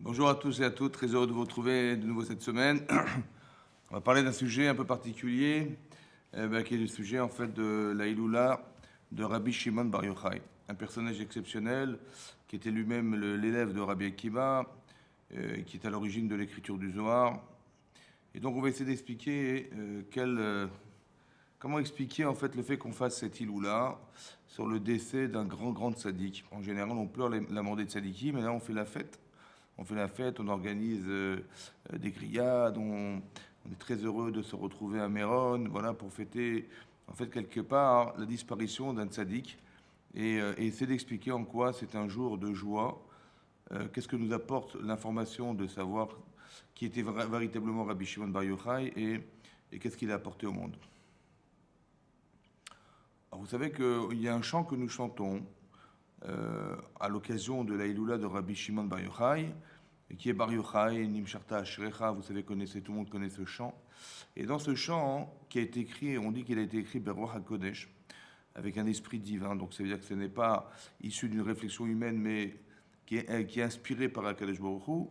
Bonjour à tous et à toutes, très heureux de vous retrouver de nouveau cette semaine. On va parler d'un sujet un peu particulier, qui est le sujet en fait de la Iloula de Rabbi Shimon Bar Yochai, un personnage exceptionnel qui était lui-même l'élève de Rabbi Akiva, qui est à l'origine de l'écriture du Zohar. Et donc on va essayer d'expliquer comment expliquer en fait le fait qu'on fasse cette Iloula sur le décès d'un grand tzaddik. En général, on pleure la mort des tzaddikim, mais là on fait la fête. On fait la fête, on organise des grillades, on est très heureux de se retrouver à Méron, voilà, pour fêter, en fait, quelque part, la disparition d'un tzaddik et essayer d'expliquer en quoi c'est un jour de joie. Qu'est-ce que nous apporte l'information de savoir qui était véritablement Rabbi Shimon Bar Yochai et qu'est-ce qu'il a apporté au monde. Alors, vous savez qu'il y a un chant que nous chantons à l'occasion de la Iloula de Rabbi Shimon Bar Yochai, qui est Bar Yochai, Nimsharta Ashrecha, vous savez, tout le monde connaît ce chant. Et dans ce chant, qui a été écrit, on dit qu'il a été écrit Beruach HaKodesh, avec un esprit divin, donc ça veut dire que ce n'est pas issu d'une réflexion humaine, mais qui est inspiré par HaKadosh Baruch Hu.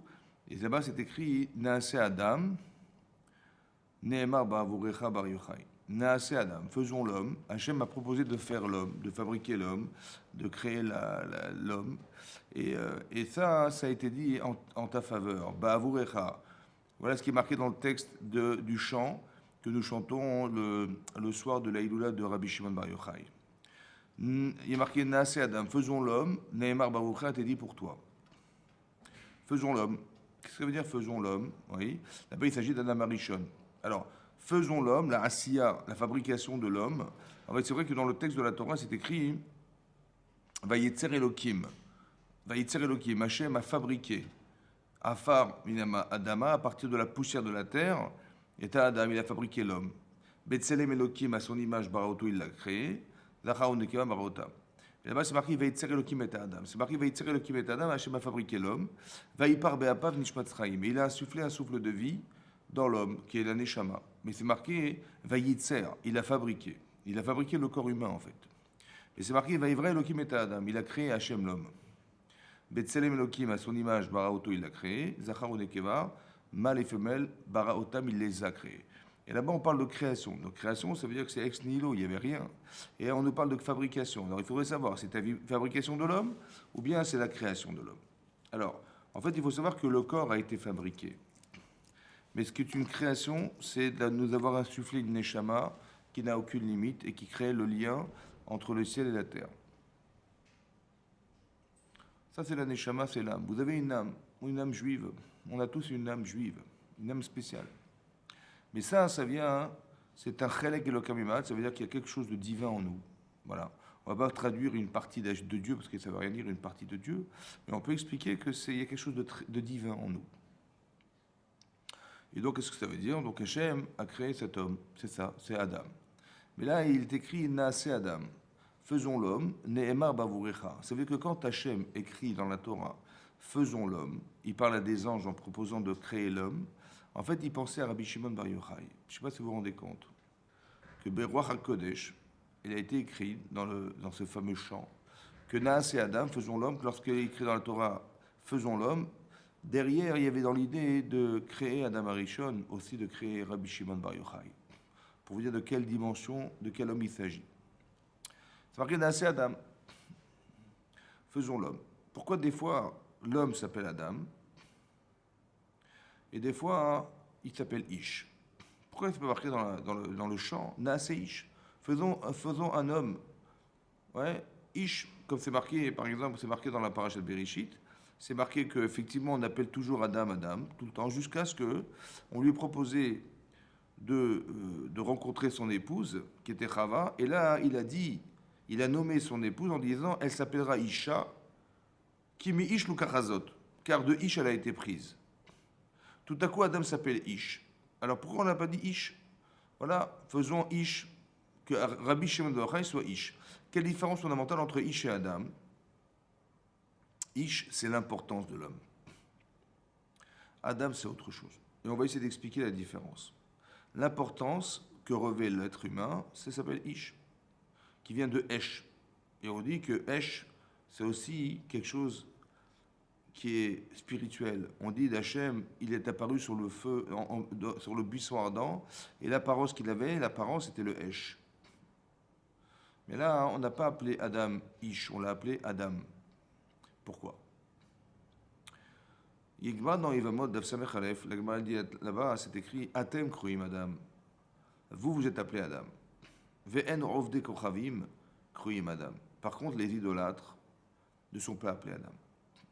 Et là-bas, c'est écrit Naase Adam, Nehemar Ba'avurecha Bar Yochai. Naase Adam, faisons l'homme. Hachem a proposé de faire l'homme, de fabriquer l'homme, de créer l'homme. Et ça a été dit en ta faveur. Ba'avurecha. Voilà ce qui est marqué dans le texte du chant que nous chantons le soir de la Iloula de Rabbi Shimon Bar Yochai. Il est marqué Naase Adam, faisons l'homme. Nehemar Ba'avurecha a été dit pour toi. Faisons l'homme. Qu'est-ce que ça veut dire faisons l'homme? Oui. Là-bas, il s'agit d'Adam Arishon. Alors, faisons l'homme, la asiya, la fabrication de l'homme. En fait, c'est vrai que dans le texte de la Torah, c'est écrit Vayetzer Elokim. Vayetzer Elokim. Hachem a fabriqué. Afar minama Adama, à partir de la poussière de la terre. Et Adam, il a fabriqué l'homme. Betselem Elokim, à son image, Baraoto, il l'a créé. Zacharon Nekeva Barota. Et là-bas, c'est marqué Vayetzer Elokim et Adam. C'est marqué Vayetzer Elokim et Adam, Hachem a fabriqué l'homme. Vayipar Be'apav Nishmat Tzraim. Et il a insufflé un souffle de vie dans l'homme, qui est la Neshama. Mais c'est marqué Vayitzer, il a fabriqué. Il a fabriqué le corps humain, en fait. Et c'est marqué Vayivra Elokim et Adam. Il a créé Hachem l'homme. Betselem Elokim, à son image, Baraoto, il l'a créé. Zachar ou Nekeva, mâle et femelle, Baraotam, il les a créés. Et là-bas, on parle de création. Donc, création, ça veut dire que c'est ex nihilo, il n'y avait rien. Et on nous parle de fabrication. Alors, il faudrait savoir, c'est la fabrication de l'homme ou bien c'est la création de l'homme. Alors, en fait, il faut savoir que le corps a été fabriqué. Mais ce qui est une création, c'est de nous avoir insufflé une neshama qui n'a aucune limite et qui crée le lien entre le ciel et la terre. Ça, c'est la neshama, c'est l'âme. Vous avez une âme juive. On a tous une âme juive, une âme spéciale. Mais ça vient, c'est un chelek elokam, ça veut dire qu'il y a quelque chose de divin en nous. Voilà. On ne va pas traduire une partie de Dieu, parce que ça ne veut rien dire une partie de Dieu, mais on peut expliquer qu'il y a quelque chose de divin en nous. Et donc, qu'est-ce que ça veut dire? Donc, Hachem a créé cet homme, c'est ça, c'est Adam. Mais là, il est écrit Naase Adam, faisons l'homme, Nehemar Bavurecha. Ça veut dire que quand Hachem écrit dans la Torah, faisons l'homme, il parle à des anges en proposant de créer l'homme. En fait, il pensait à Rabbi Shimon Bar Yochai. Je ne sais pas si vous vous rendez compte que Beruach HaKodesh, il a été écrit dans ce fameux chant, que Naase Adam, faisons l'homme, que lorsqu'il est écrit dans la Torah, faisons l'homme, derrière, il y avait dans l'idée de créer Adam Arishon, aussi de créer Rabbi Shimon Bar Yochai. Pour vous dire de quelle dimension, de quel homme il s'agit. C'est marqué Naase Adam, faisons l'homme. Pourquoi des fois l'homme s'appelle Adam et des fois il s'appelle Ish? Pourquoi c'est pas marqué dans le chant Naase Ish? Faisons un homme. Ouais, Ish, comme c'est marqué, par exemple, c'est marqué dans la paracha de Bereshit, c'est marqué qu'effectivement on appelle toujours Adam, tout le temps, jusqu'à ce qu'on lui ait proposé de rencontrer son épouse, qui était Chava, et là il a nommé son épouse en disant elle s'appellera Isha, Kimi Ish Lukachazot, car de Ish elle a été prise. Tout à coup Adam s'appelle Ish. Alors pourquoi on n'a pas dit Ish? Voilà, faisons Ish, que Rabbi Shimon Bar Yochai soit Ish. Quelle différence fondamentale entre Ish et Adam? Ish, c'est l'importance de l'homme. Adam, c'est autre chose. Et on va essayer d'expliquer la différence. L'importance que revêt l'être humain, ça s'appelle Ish, qui vient de Esh. Et on dit que Esh, c'est aussi quelque chose qui est spirituel. On dit d'Hachem, il est apparu sur le feu, sur le buisson ardent, et l'apparence qu'il avait, l'apparence était le Hesh. Mais là, on n'a pas appelé Adam Ish, on l'a appelé Adam. Pourquoi? Yigma dans Yevamot Daf Samech Aleph, la Gemara dit là-bas, c'est écrit Atem Kruim Adam. Vous êtes appelé Adam. Ve'en Rovde Kochavim Kruim Adam. Par contre, les idolâtres ne sont pas appelés Adam.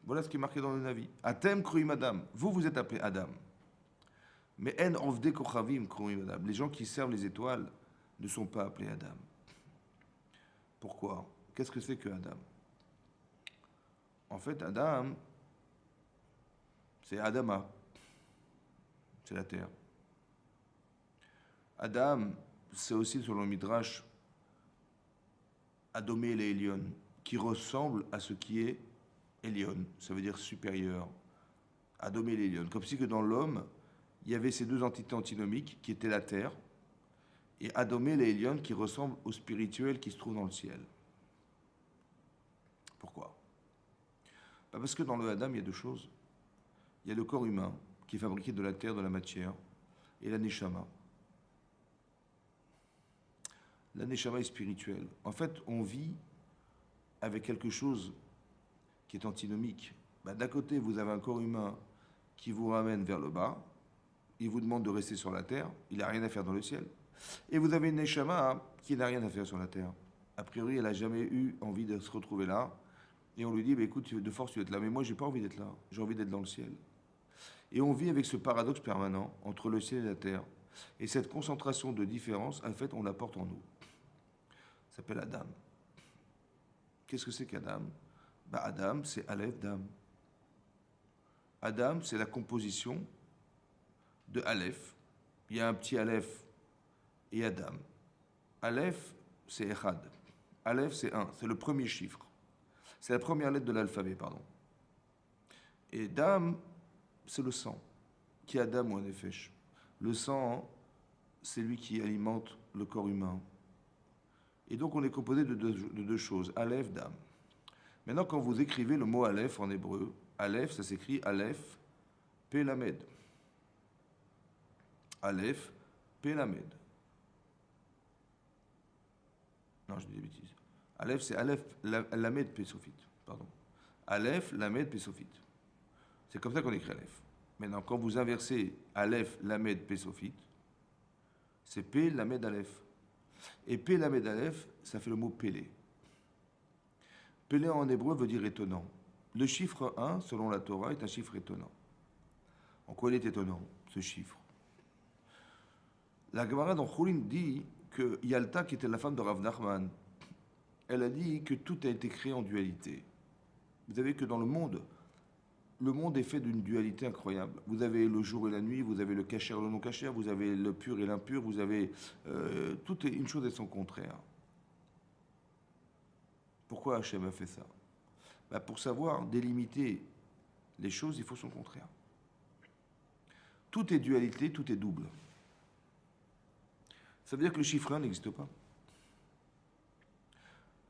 Voilà ce qui est marqué dans le Navi. Atem Kruim Adam. Vous êtes appelé Adam. Mais En Rovde Kochavim Kruim Adam. Les gens qui servent les étoiles ne sont pas appelés Adam. Pourquoi? Qu'est-ce que c'est que Adam? En fait, Adam, c'est Adama. C'est la terre. Adam, c'est aussi, selon le Midrash, Adomé les Elion, qui ressemble à ce qui est Elion, ça veut dire supérieur. Adomé les Elion. Comme si que dans l'homme, il y avait ces deux entités antinomiques qui étaient la terre, et Adomé les Elion qui ressemble au spirituel qui se trouve dans le ciel. Pourquoi? Parce que dans le Adam, il y a deux choses. Il y a le corps humain, qui est fabriqué de la terre, de la matière, et la Neshama. La Neshama est spirituelle. En fait, on vit avec quelque chose qui est antinomique. D'un côté, vous avez un corps humain qui vous ramène vers le bas, il vous demande de rester sur la terre, il n'a rien à faire dans le ciel. Et vous avez une Neshama qui n'a rien à faire sur la terre. A priori, elle n'a jamais eu envie de se retrouver là. Et on lui dit, écoute, de force, tu vas être là. Mais moi, je n'ai pas envie d'être là. J'ai envie d'être dans le ciel. Et on vit avec ce paradoxe permanent entre le ciel et la terre. Et cette concentration de différence, en fait, on la porte en nous. Ça s'appelle Adam. Qu'est-ce que c'est qu'Adam? Adam, c'est Aleph Dam. Adam, c'est la composition de Aleph. Il y a un petit Aleph et Adam. Aleph, c'est Echad. Aleph, c'est 1. C'est le premier chiffre. C'est la première lettre de l'alphabet, pardon. Et Dam, c'est le sang. Qui est Adam ou un Nefesh. Le sang, c'est lui qui alimente le corps humain. Et donc, on est composé de deux choses. Aleph, Dam. Maintenant, quand vous écrivez le mot Aleph en hébreu, Aleph, ça s'écrit Aleph, P Lamed. Aleph, P Lamed. Non, je dis des bêtises. Aleph, c'est Aleph, Lamed, P Sophit. Pardon. Aleph, Lamed, P Sophit. C'est comme ça qu'on écrit Aleph. Maintenant, quand vous inversez Aleph, Lamed, P Sophit, c'est P, Lamed, Aleph. Et P, Lamed, Aleph, ça fait le mot Pélé. Pélé en hébreu veut dire étonnant. Le chiffre 1, selon la Torah, est un chiffre étonnant. En quoi il est étonnant, ce chiffre? La Gemara dans Choulin dit que Yalta, qui était la femme de Rav Nachman, elle a dit que tout a été créé en dualité. Vous savez que dans le monde est fait d'une dualité incroyable. Vous avez le jour et la nuit, vous avez le kasher et le non kasher, vous avez le pur et l'impur, vous avez... tout est une chose et son contraire. Pourquoi Hachem a fait ça? Pour savoir délimiter les choses, il faut son contraire. Tout est dualité, tout est double. Ça veut dire que le chiffre 1 n'existe pas.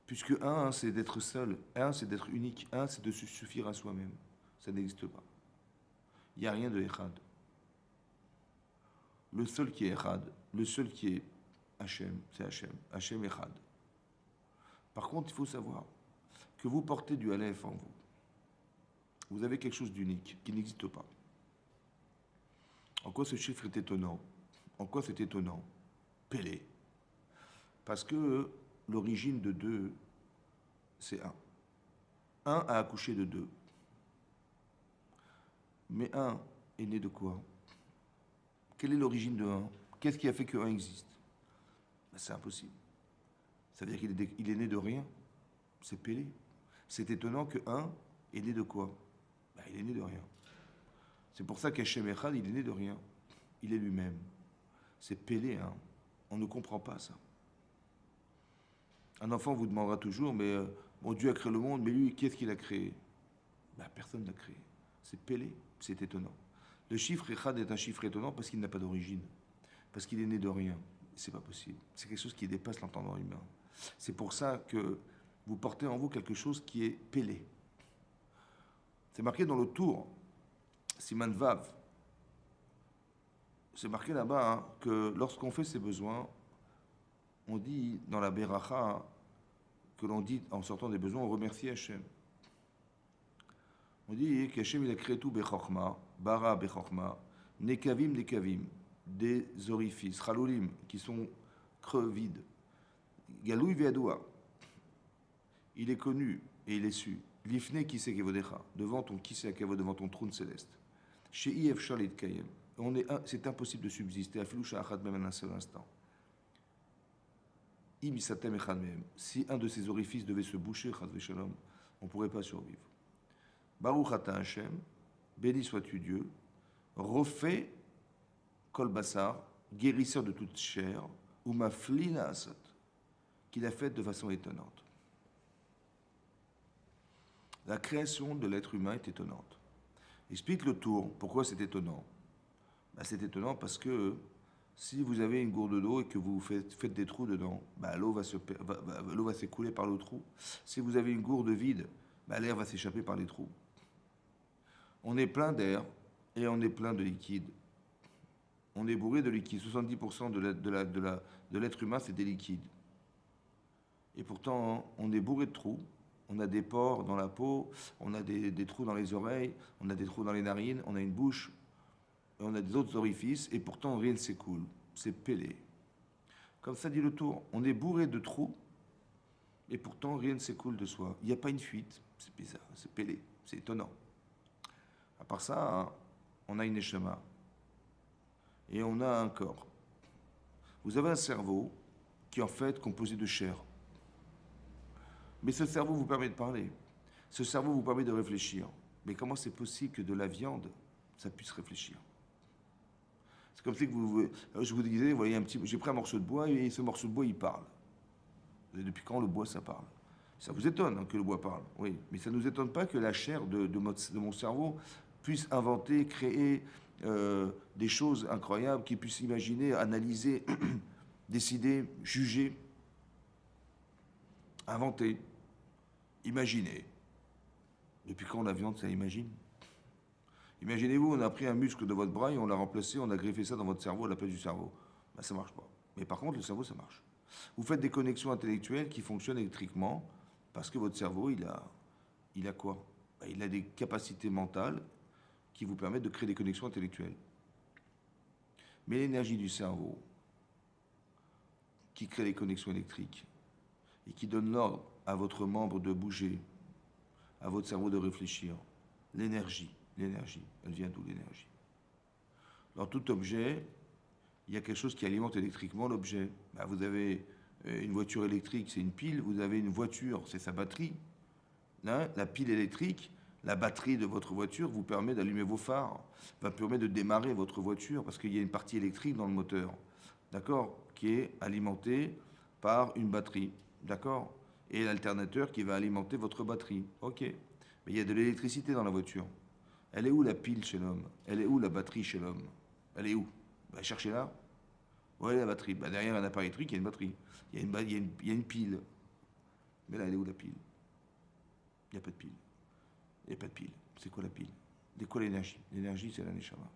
Puisque 1, c'est d'être seul, 1, c'est d'être unique, 1, c'est de se suffire à soi-même. Ça n'existe pas. Il n'y a rien de Echad. Le seul qui est Echad, le seul qui est Hachem, c'est Hachem. Hachem Echad. Par contre, il faut savoir que vous portez du Aleph en vous. Vous avez quelque chose d'unique, qui n'existe pas. En quoi ce chiffre est étonnant? En quoi c'est étonnant? Pélé. Parce que l'origine de 2, c'est 1. 1 a accouché de 2. Mais 1 est né de quoi? Quelle est l'origine de 1? Qu'est-ce qui a fait que 1 existe? C'est impossible. Ça veut dire qu'il est né de rien. C'est Pélé. C'est étonnant que 1 est né de quoi? Il est né de rien. C'est pour ça qu'Hachem Echad, il est né de rien. Il est lui-même. C'est Pélé, hein. On ne comprend pas ça. Un enfant vous demandera toujours, mais bon, Dieu a créé le monde, mais lui, qu'est-ce qu'il a créé? Personne ne l'a créé. C'est Pélé, c'est étonnant. Le chiffre Echad est un chiffre étonnant parce qu'il n'a pas d'origine. Parce qu'il est né de rien. C'est pas possible. C'est quelque chose qui dépasse l'entendement humain. C'est pour ça que vous portez en vous quelque chose qui est Pélé. C'est marqué dans le tour, Siman Vav. C'est marqué là-bas hein, que lorsqu'on fait ses besoins, on dit dans la Beracha que l'on dit en sortant des besoins, on remercie Hachem. On dit qu'Hachem il a créé tout Bechorma, Bara Bechorma, Nekavim, Nekavim, des orifices, Chaloulim, qui sont creux, vides. Galoui Veadoua, il est connu et il est su. L'ifne qui sait Kevodecha, devant ton qui sait Kevod, devant ton trône céleste. Chez If Shalit Kayem, c'est impossible de subsister à Filoucha Achad même un seul instant. Imisatem Echad Mehem, si un de ces orifices devait se boucher, Chad Veshalom, on ne pourrait pas survivre. Baruch Ata Hashem, béni sois-tu Dieu, refait Kol Bassar, guérisseur de toute chair, ou Maflina Asat, qu'il a faite de façon étonnante. La création de l'être humain est étonnante. Explique le tour, pourquoi c'est étonnant. C'est étonnant parce que si vous avez une gourde d'eau et que vous faites des trous dedans, l'eau va s'écouler par le trou. Si vous avez une gourde vide, l'air va s'échapper par les trous. On est plein d'air et on est plein de liquide. On est bourré de liquide. 70% de l'être humain, c'est des liquides. Et pourtant, on est bourré de trous. On a des pores dans la peau, on a des trous dans les oreilles, on a des trous dans les narines, on a une bouche, et on a des autres orifices, et pourtant rien ne s'écoule. C'est pêlé. Comme ça dit le tour, on est bourré de trous, et pourtant rien ne s'écoule de soi. Il n'y a pas une fuite, c'est bizarre, c'est pêlé, c'est étonnant. À part ça, hein, on a une neshama, et on a un corps. Vous avez un cerveau qui est en fait composé de chair. Mais ce cerveau vous permet de parler. Ce cerveau vous permet de réfléchir. Mais comment c'est possible que de la viande, ça puisse réfléchir? C'est comme si je vous disais, vous voyez, j'ai pris un morceau de bois et ce morceau de bois, il parle. Et depuis quand le bois, ça parle? Ça vous étonne hein, que le bois parle, oui. Mais ça ne nous étonne pas que la chair de mon cerveau puisse inventer, créer des choses incroyables, qu'il puisse imaginer, analyser, décider, juger, inventer. Imaginez. Depuis quand la viande, ça imagine? Imaginez-vous, on a pris un muscle de votre bras et on l'a remplacé, on a greffé ça dans votre cerveau à la place du cerveau. Ça ne marche pas. Mais par contre, le cerveau, ça marche. Vous faites des connexions intellectuelles qui fonctionnent électriquement parce que votre cerveau, il a quoi? Il a des capacités mentales qui vous permettent de créer des connexions intellectuelles. Mais l'énergie du cerveau qui crée les connexions électriques et qui donne l'ordre à votre membre de bouger, à votre cerveau de réfléchir. L'énergie, elle vient d'où l'énergie? Dans tout objet, il y a quelque chose qui alimente électriquement l'objet. Vous avez une voiture électrique, c'est une pile. Vous avez une voiture, c'est sa batterie. Là, la pile électrique, la batterie de votre voiture vous permet d'allumer vos phares, va permettre de démarrer votre voiture parce qu'il y a une partie électrique dans le moteur, d'accord, qui est alimentée par une batterie, d'accord, et l'alternateur qui va alimenter votre batterie. Ok. Mais il y a de l'électricité dans la voiture. Elle est où la pile chez l'homme? Elle est où la batterie chez l'homme? Elle est où? Cherchez-la. Où est la batterie? Derrière un appareil électrique, il y a une batterie. Il y a une pile. Mais là, elle est où la pile? Il n'y a pas de pile. Il n'y a pas de pile. C'est quoi la pile? C'est quoi l'énergie? L'énergie, c'est la neshama.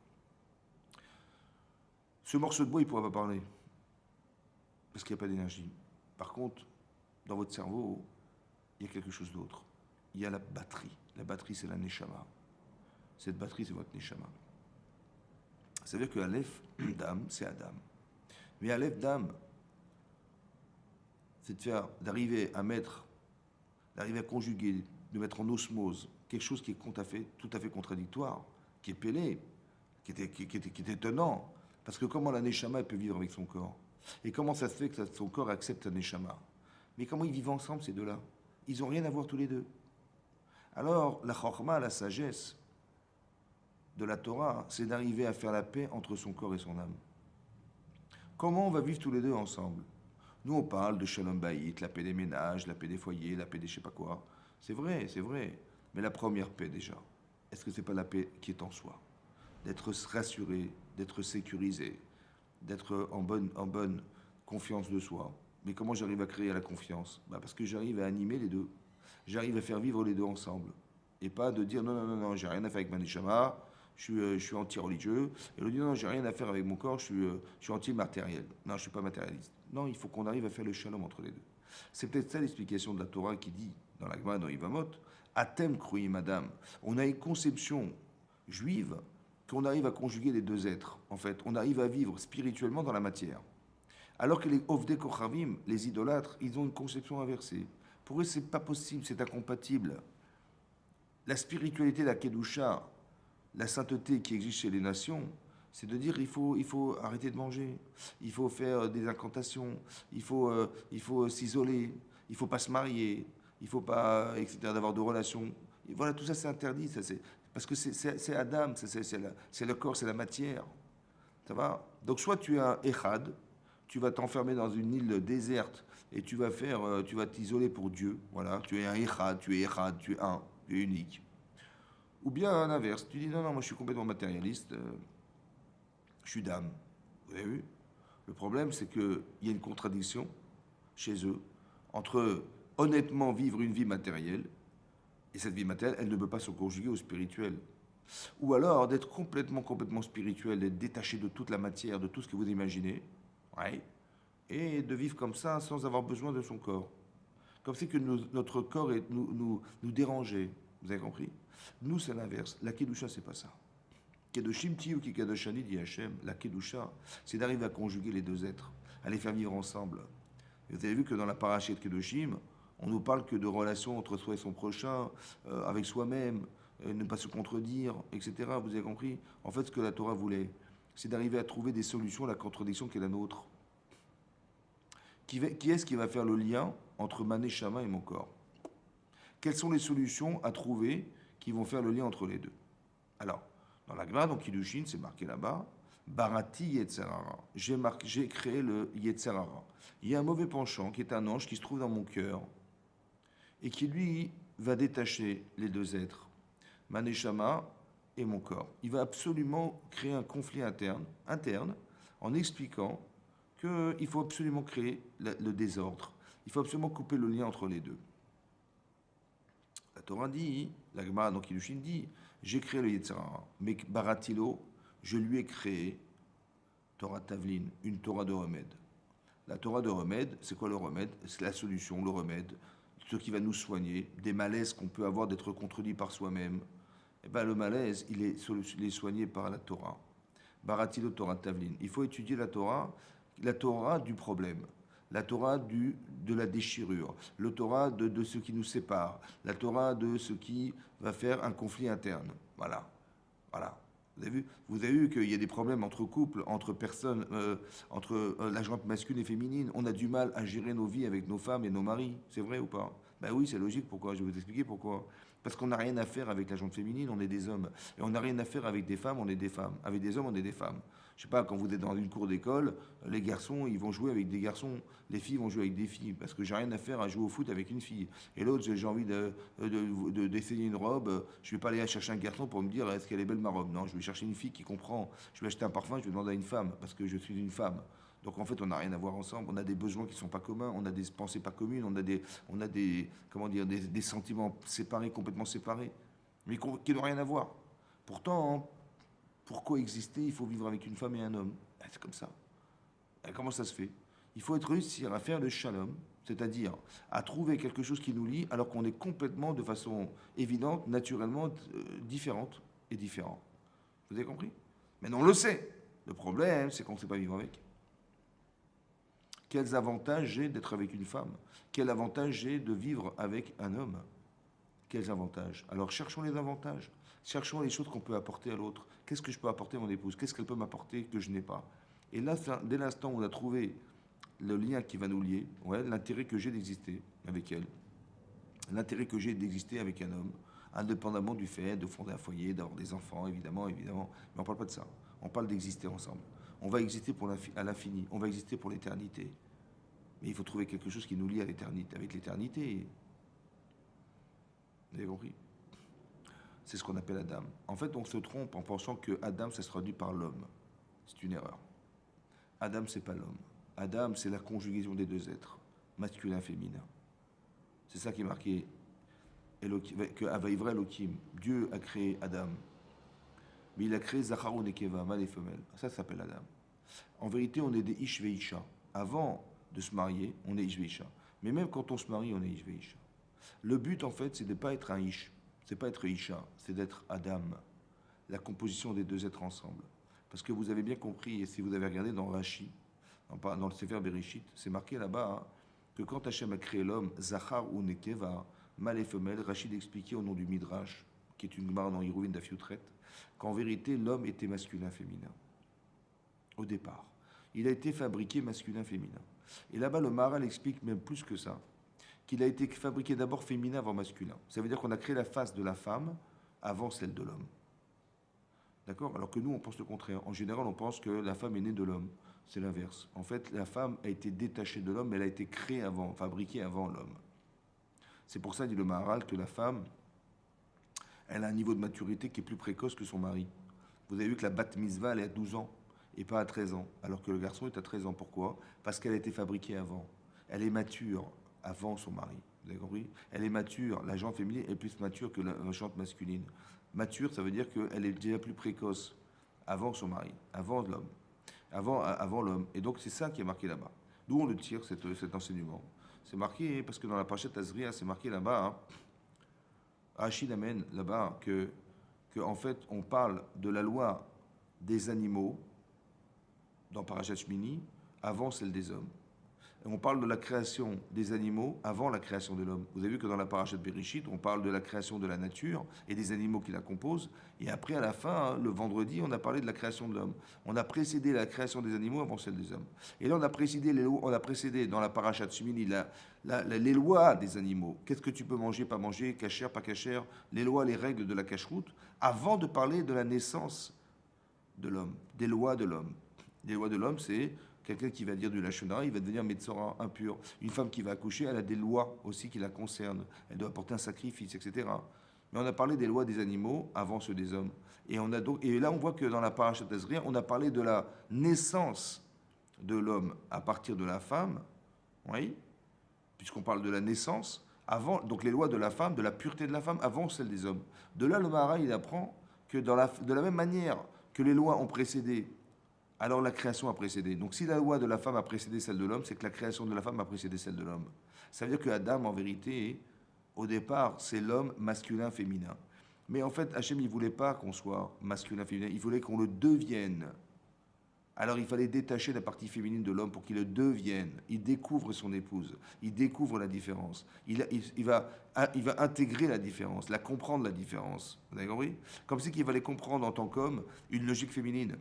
Ce morceau de bois, il ne pourra pas parler. Parce qu'il n'y a pas d'énergie. Par contre, dans votre cerveau, il y a quelque chose d'autre. Il y a la batterie. La batterie, c'est la neshama. Cette batterie, c'est votre neshama. Ça veut dire que Aleph Dam, c'est Adam. Mais Aleph Dam, c'est d'arriver à conjuguer, de mettre en osmose quelque chose qui est tout à fait contradictoire, qui est pêlé, qui est étonnant. Parce que comment la neshama peut vivre avec son corps? Et comment ça se fait que son corps accepte la neshama? Mais comment ils vivent ensemble, ces deux-là? Ils n'ont rien à voir tous les deux. Alors, la chorma, la sagesse de la Torah, c'est d'arriver à faire la paix entre son corps et son âme. Comment on va vivre tous les deux ensemble? Nous, on parle de shalom bayit, la paix des ménages, la paix des foyers, la paix des je sais pas quoi. C'est vrai, c'est vrai. Mais la première paix, déjà, est-ce que c'est pas la paix qui est en soi? D'être rassuré, d'être sécurisé, d'être en bonne confiance de soi. Mais comment j'arrive à créer la confiance? Parce que j'arrive à animer les deux. J'arrive à faire vivre les deux ensemble. Et pas de dire non, j'ai rien à faire avec ma neshama, je suis anti-religieux. Et l'autre dit non, j'ai rien à faire avec mon corps, je suis anti-matériel. Non, je ne suis pas matérialiste. Non, il faut qu'on arrive à faire le shalom entre les deux. C'est peut-être ça l'explication de la Torah qui dit, dans la Gemara, dans Yivamot, Atem kroui madame. On a une conception juive qu'on arrive à conjuguer les deux êtres. En fait, on arrive à vivre spirituellement dans la matière. Alors que les Ovdei Kochavim, les idolâtres, ils ont une conception inversée. Pour eux, c'est pas possible, c'est incompatible. La spiritualité, la Kedusha, la sainteté qui existe chez les nations, c'est de dire il faut arrêter de manger, il faut faire des incantations, il faut s'isoler, il ne faut pas se marier, il ne faut pas, etc., d'avoir de relations. Et voilà, tout ça c'est interdit, parce que c'est Adam, c'est le corps, c'est la matière. Ça va? Donc soit tu es un Echad, tu vas t'enfermer dans une île déserte et tu vas t'isoler pour Dieu. Voilà, tu es un Echad, tu es un, tu es unique. Ou bien à l'inverse, tu dis non, moi je suis complètement matérialiste, je suis d'âme. Vous avez vu? Le problème, c'est qu'il y a une contradiction chez eux entre honnêtement vivre une vie matérielle, et cette vie matérielle, elle ne peut pas se conjuguer au spirituel. Ou alors d'être complètement spirituel, d'être détaché de toute la matière, de tout ce que vous imaginez, ouais, et de vivre comme ça sans avoir besoin de son corps. Comme c'est que notre corps nous dérangeait. Vous avez compris? Nous, c'est l'inverse. La Kedusha, c'est pas ça. Kedoshim tiyu ki kadoshani dit Hachem. La Kedusha, c'est d'arriver à conjuguer les deux êtres, à les faire vivre ensemble. Et vous avez vu que dans la paracha de Kedoshim, on nous parle que de relations entre soi et son prochain, avec soi-même, ne pas se contredire, etc. Vous avez compris? En fait, ce que la Torah voulait, c'est d'arriver à trouver des solutions à la contradiction qui est la nôtre. Qui est-ce qui va faire le lien entre ma neshama et mon corps? Quelles sont les solutions à trouver qui vont faire le lien entre les deux? Alors, dans la Gemara, donc Kiddushin, c'est marqué là-bas, Barati Yetzerara. J'ai créé le Yetzerara. Il y a un mauvais penchant qui est un ange qui se trouve dans mon cœur et qui, lui, va détacher les deux êtres, ma neshama et mon corps. Il va absolument créer un conflit interne en expliquant qu'il faut absolument créer le désordre. Il faut absolument couper le lien entre les deux. La Torah dit, la Gemara dans Kiddushin dit, j'ai créé le Yetzirah, mais Baratilo, je lui ai créé Torah Tavlin, une Torah de remède. La Torah de remède, c'est quoi le remède? C'est la solution, le remède, ce qui va nous soigner, des malaises qu'on peut avoir d'être contredit par soi-même. Et ben, le malaise, il est soigné par la Torah. Baratilo Torah Tavlin. Il faut étudier la Torah du problème, la Torah de la déchirure, la Torah de ce qui nous sépare, la Torah de ce qui va faire un conflit interne. Voilà. Vous avez vu qu'il y a des problèmes entre couples, entre personnes, entre la jointe masculine et féminine. On a du mal à gérer nos vies avec nos femmes et nos maris. C'est vrai ou pas? Ben oui, c'est logique. Pourquoi? Je vais vous expliquer pourquoi. Parce qu'on n'a rien à faire avec la jointe féminine, on est des hommes. Et on n'a rien à faire avec des femmes, on est des femmes. Avec des hommes, on est des femmes. Je sais pas, quand vous êtes dans une cour d'école, les garçons, ils vont jouer avec des garçons, les filles vont jouer avec des filles, parce que j'ai rien à faire à jouer au foot avec une fille. Et l'autre, j'ai envie d'essayer une robe, je vais pas aller chercher un garçon pour me dire est-ce qu'elle est belle ma robe. Non, je vais chercher une fille qui comprend. Je vais acheter un parfum, je vais demander à une femme, parce que je suis une femme. Donc en fait, on n'a rien à voir ensemble. On a des besoins qui ne sont pas communs, on a des pensées pas communes, on a des sentiments séparés, complètement séparés, mais qui n'ont rien à voir. Pourtant, pour coexister, il faut vivre avec une femme et un homme. C'est comme ça. Et comment ça se fait? Il faut réussir à faire le shalom, c'est-à-dire à trouver quelque chose qui nous lie, alors qu'on est complètement, de façon évidente, naturellement différente et différent. Vous avez compris? Maintenant, on le sait. Le problème, c'est qu'on ne sait pas vivre avec. Quels avantages j'ai d'être avec une femme? Quel avantage j'ai de vivre avec un homme? Quels avantages? Alors cherchons les avantages. Cherchons les choses qu'on peut apporter à l'autre. Qu'est-ce que je peux apporter à mon épouse? Qu'est-ce qu'elle peut m'apporter que je n'ai pas? Et là, dès l'instant où on a trouvé le lien qui va nous lier, ouais, l'intérêt que j'ai d'exister avec elle, l'intérêt que j'ai d'exister avec un homme, indépendamment du fait de fonder un foyer, d'avoir des enfants, évidemment. Mais on ne parle pas de ça. On parle d'exister ensemble. On va exister à l'infini. On va exister pour l'éternité. Mais il faut trouver quelque chose qui nous lie à l'éternité, avec l'éternité. Vous avez compris? C'est ce qu'on appelle Adam. En fait, on se trompe en pensant que Adam, ça se traduit par l'homme. C'est une erreur. Adam, c'est pas l'homme. Adam, c'est la conjugaison des deux êtres, masculin, féminin. C'est ça qui est marqué. que Avaivra Elohim, Dieu a créé Adam, mais il a créé Zachar ou Nekeva, mâle et femelle. Ça s'appelle Adam. En vérité, on est des Ish Veisha. Avant de se marier, on est Ish Veisha. Mais même quand on se marie, on est Ish Veisha. Le but, en fait, c'est de ne pas être un Ish. C'est pas être Isha, c'est d'être Adam. La composition des deux êtres ensemble. Parce que vous avez bien compris, et si vous avez regardé dans Rashi, dans le Sefer Bereshit, c'est marqué là-bas que quand Hachem a créé l'homme, Zachar ou Nekeva, mâle et femelle, Rachid expliquait au nom du Midrash, qui est une gemara dans Hiruvin d'Afiutret, qu'en vérité, l'homme était masculin-féminin. Au départ. Il a été fabriqué masculin-féminin. Et là-bas, le Maharal explique même plus que ça, qu'il a été fabriqué d'abord féminin avant masculin. Ça veut dire qu'on a créé la face de la femme avant celle de l'homme. D'accord? Alors que nous, on pense le contraire. En général, on pense que la femme est née de l'homme. C'est l'inverse. En fait, la femme a été détachée de l'homme, mais elle a été créée avant, fabriquée avant l'homme. C'est pour ça, dit le Maharal, que la femme, elle a un niveau de maturité qui est plus précoce que son mari. Vous avez vu que la bat mitzvah, elle est à 12 ans et pas à 13 ans, alors que le garçon est à 13 ans. Pourquoi? Parce qu'elle a été fabriquée avant. Elle est mature avant son mari. Vous avez compris? Elle est mature. La jante féminine est plus mature que la jante masculine. Mature, ça veut dire qu'elle est déjà plus précoce avant son mari, avant l'homme. Avant l'homme. Et donc, c'est ça qui est marqué là-bas. D'où on le tire, cet enseignement. C'est marqué, parce que dans la Parashat Azria, c'est marqué là-bas, Rachid amène là-bas que en fait, on parle de la loi des animaux dans Parashat Shmini avant celle des hommes. Et on parle de la création des animaux avant la création de l'homme. Vous avez vu que dans la Parashat Bereshit, on parle de la création de la nature et des animaux qui la composent. Et après, à la fin, le vendredi, on a parlé de la création de l'homme. On a précédé la création des animaux avant celle des hommes. Et là, on a précédé dans la Parashat Shmini les lois des animaux. Qu'est-ce que tu peux manger, pas manger, cachère, pas cachère, les lois, les règles de la cacheroute, avant de parler de la naissance de l'homme, des lois de l'homme. Les lois de l'homme, c'est quelqu'un qui va dire du lachonara, il va devenir Metzora impur. Une femme qui va accoucher, elle a des lois aussi qui la concernent. Elle doit apporter un sacrifice, etc. Mais on a parlé des lois des animaux avant ceux des hommes. Et là, on voit que dans la Parashat Azria, on a parlé de la naissance de l'homme à partir de la femme, oui, puisqu'on parle de la naissance, avant, donc les lois de la femme, de la pureté de la femme, avant celle des hommes. De là, le Maharal, il apprend que de la même manière que les lois ont précédé, alors la création a précédé. Donc si la loi de la femme a précédé celle de l'homme, c'est que la création de la femme a précédé celle de l'homme. Ça veut dire que Adam, en vérité, au départ, c'est l'homme masculin-féminin. Mais en fait, Hachem, il ne voulait pas qu'on soit masculin-féminin, il voulait qu'on le devienne. Alors il fallait détacher la partie féminine de l'homme pour qu'il le devienne. Il découvre son épouse, il découvre la différence. Il va intégrer la différence, la comprendre la différence. Vous avez compris? Comme si qu'il fallait comprendre en tant qu'homme une logique féminine.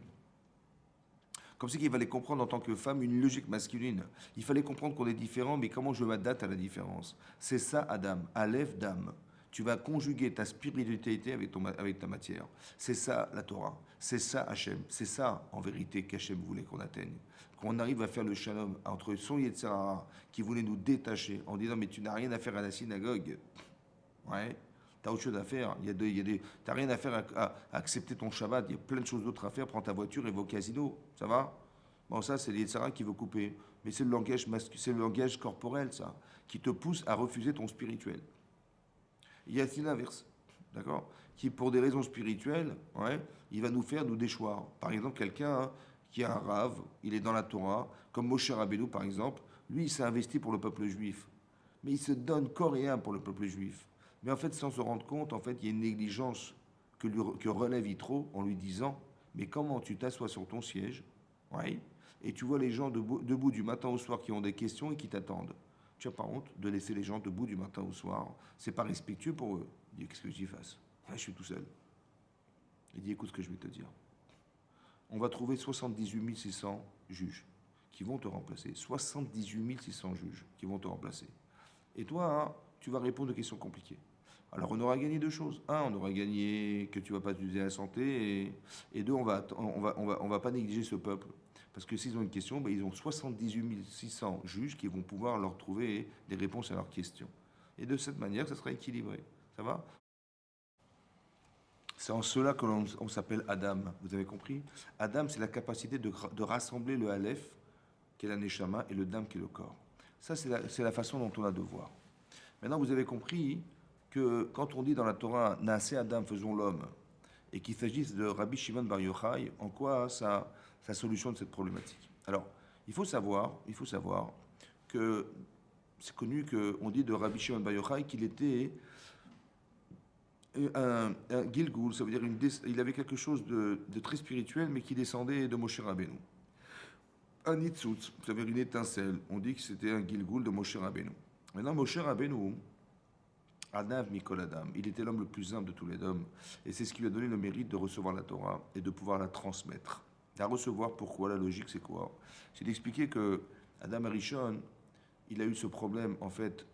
Comme si qu'il fallait comprendre en tant que femme une logique masculine. Il fallait comprendre qu'on est différent, mais comment je m'adapte à la différence. C'est ça, Adam, Aleph, Dam. Tu vas conjuguer ta spiritualité avec ta matière. C'est ça, la Torah. C'est ça, Hachem. C'est ça, en vérité, qu'Hachem voulait qu'on atteigne. Qu'on arrive à faire le shalom entre son Yetzer Hara, qui voulait nous détacher, en disant, mais tu n'as rien à faire à la synagogue. Ouais. T'as autre chose à faire. T'as rien à faire à accepter ton Shabbat. Il y a plein de choses d'autres à faire. Prends ta voiture et va au casino. Ça va? Bon, ça, c'est l'Yetzara qui veut couper. Mais c'est le langage corporel, ça, qui te pousse à refuser ton spirituel. Il y a l'inverse, d'accord? Qui, pour des raisons spirituelles, ouais, il va nous faire nous déchoir. Par exemple, quelqu'un qui a un rave, il est dans la Torah, comme Moshe Rabbeinu, par exemple, lui, il s'est investi pour le peuple juif. Mais il se donne corps et âme pour le peuple juif. Mais en fait, sans se rendre compte, en fait, il y a une négligence que relève Yitro en lui disant, mais comment tu t'assois sur ton siège, ouais, et tu vois les gens debout du matin au soir qui ont des questions et qui t'attendent. Tu n'as pas honte de laisser les gens debout du matin au soir. C'est pas respectueux pour eux. Il dit, qu'est-ce que j'y fasse? Je suis tout seul. Il dit, écoute ce que je vais te dire. On va trouver 78 600 juges qui vont te remplacer. 78 600 juges qui vont te remplacer. Et toi, hein, tu vas répondre aux questions compliquées. Alors on aura gagné deux choses. Un, on aura gagné que tu ne vas pas t'user la santé. Et deux, on va pas négliger ce peuple. Parce que s'ils ont une question, ben, ils ont 78 600 juges qui vont pouvoir leur trouver des réponses à leurs questions. Et de cette manière, ça sera équilibré. Ça va? C'est en cela que l'on s'appelle Adam. Vous avez compris? Adam, c'est la capacité de rassembler le Aleph, qui est la Neshama, et le Dam, qui est le corps. Ça, c'est la façon dont on a de voir. Maintenant, vous avez compris que quand on dit dans la Torah Naase Adam, faisons l'homme, et qu'il s'agisse de Rabbi Shimon Bar Yochai, en quoi ça solutionne cette problématique. Alors, il faut savoir que c'est connu qu'on dit de Rabbi Shimon Bar Yochai qu'il était un Gilgul, ça veut dire il avait quelque chose de très spirituel, mais qui descendait de Moshe Rabbeinu. Un Nitzutz, ça veut dire une étincelle. On dit que c'était un Gilgul de Moshe Rabbeinu. Maintenant, Moshe Rabbeinu, Anav Mikol Adam, il était l'homme le plus humble de tous les hommes, et c'est ce qui lui a donné le mérite de recevoir la Torah et de pouvoir la transmettre. La recevoir, pourquoi? La logique, c'est quoi? C'est d'expliquer que Adam Arishon, il a eu ce problème, en fait,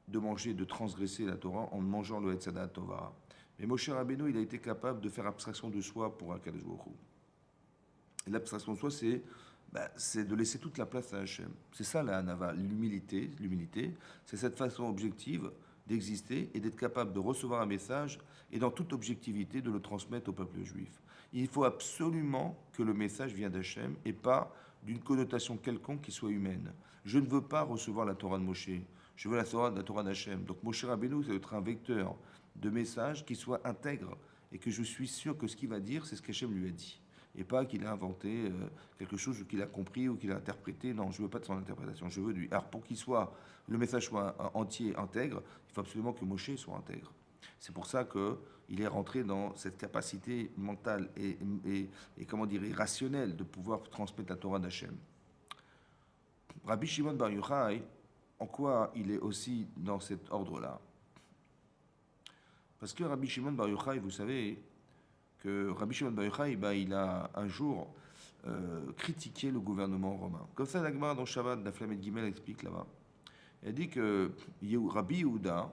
de manger, de transgresser la Torah en mangeant le Etzadat Tova. Mais Moshe Rabbeinu, il a été capable de faire abstraction de soi pour Akadosh Baruch Hu. Et l'abstraction de soi, c'est de laisser toute la place à Hachem. C'est ça la Hanava, l'humilité, c'est cette façon objective d'exister et d'être capable de recevoir un message et dans toute objectivité de le transmettre au peuple juif. Il faut absolument que le message vienne d'Hachem et pas d'une connotation quelconque qui soit humaine. Je ne veux pas recevoir la Torah de Moshe, je veux la Torah d'Hachem. Donc Moshe Rabbeinu, c'est être un vecteur de message qui soit intègre et que je suis sûr que ce qu'il va dire, c'est ce qu'Hachem lui a dit. Et pas qu'il a inventé quelque chose qu'il a compris ou qu'il a interprété. Non, je ne veux pas de son interprétation, je veux de lui. Alors pour le message soit entier, intègre, il faut absolument que Moshe soit intègre. C'est pour ça qu'il est rentré dans cette capacité mentale et comment dire, rationnelle de pouvoir transmettre la Torah d'Hachem. Rabbi Shimon Bar Yochai, en quoi il est aussi dans cet ordre-là? Parce que Rabbi Shimon Bar Yochai, vous savez que Rabbi Shimon Bar Yochai, il a un jour critiqué le gouvernement romain. Comme ça, la Gemara dans Shabbat, la Flamme de Gimel explique là-bas. Elle dit que Rabbi Yehuda,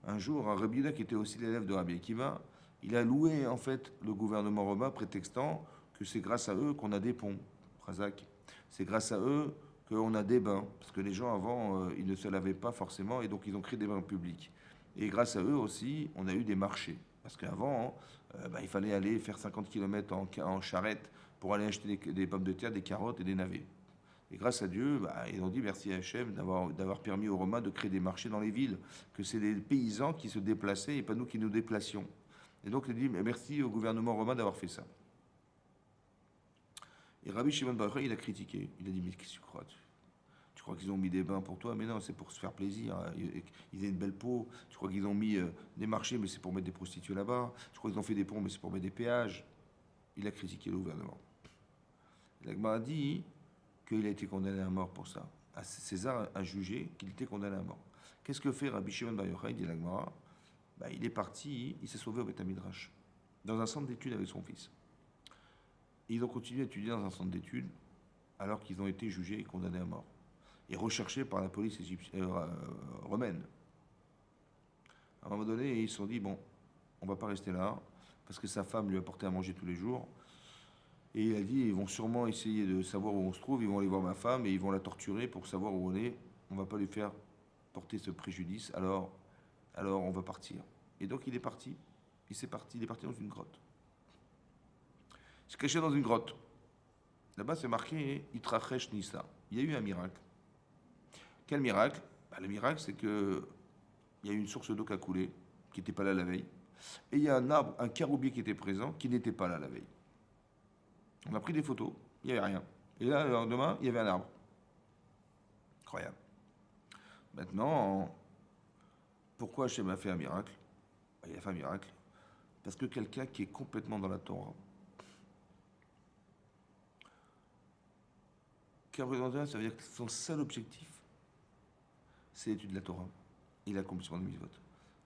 un jour, un Rabbi Yehuda qui était aussi l'élève de Rabbi Akiva, il a loué en fait le gouvernement romain prétextant que c'est grâce à eux qu'on a des ponts, Razak. C'est grâce à eux qu'on a des bains, parce que les gens avant, ils ne se lavaient pas forcément, et donc ils ont créé des bains publics. Et grâce à eux aussi, on a eu des marchés. Parce qu'avant, il fallait aller faire 50 km en charrette pour aller acheter des pommes de terre, des carottes et des navets. Et grâce à Dieu, ils ont dit merci à Hachem d'avoir permis aux Romains de créer des marchés dans les villes, que c'est les paysans qui se déplaçaient et pas nous qui nous déplacions. Et donc il dit merci au gouvernement romain d'avoir fait ça. Et Rabbi Shimon Bar Yochai, il a critiqué. Il a dit mais qu'est-ce que tu crois? Tu crois qu'ils ont mis des bains pour toi? Mais non, c'est pour se faire plaisir. Ils ont une belle peau. Tu crois qu'ils ont mis des marchés, mais c'est pour mettre des prostituées là-bas. Tu crois qu'ils ont fait des ponts, mais c'est pour mettre des péages. Il a critiqué le gouvernement. La Gemara dit qu'il a été condamné à mort pour ça. César a jugé qu'il était condamné à mort. Qu'est-ce que fait Rabbi Shimon Bar Yochai, dit la Gemara? Il est parti, il s'est sauvé au Beth Midrash, dans un centre d'études avec son fils. Et ils ont continué à étudier dans un centre d'études alors qu'ils ont été jugés et condamnés à mort et recherchés par la police romaine. À un moment donné, ils se sont dit, bon, on va pas rester là, parce que sa femme lui apportait à manger tous les jours. Et il a dit, ils vont sûrement essayer de savoir où on se trouve, ils vont aller voir ma femme et ils vont la torturer pour savoir où on est. On va pas lui faire porter ce préjudice, alors on va partir. Et donc il est parti, il est parti dans une grotte. Il s'est caché dans une grotte. Là-bas, c'est marqué Itrachesh Nissa. Il y a eu un miracle. Quel miracle? Le miracle, c'est que il y a eu une source d'eau qui a coulé, qui n'était pas là la veille. Et il y a un arbre, un caroubier qui était présent, qui n'était pas là la veille. On a pris des photos, il n'y avait rien. Et là, le lendemain, il y avait un arbre. Incroyable. Maintenant, pourquoi Hachem a fait un miracle? Il a fait un miracle parce que quelqu'un qui est complètement dans la Torah, ça veut dire que son seul objectif, c'est l'étude de la Torah et l'accomplissement des mitzvot.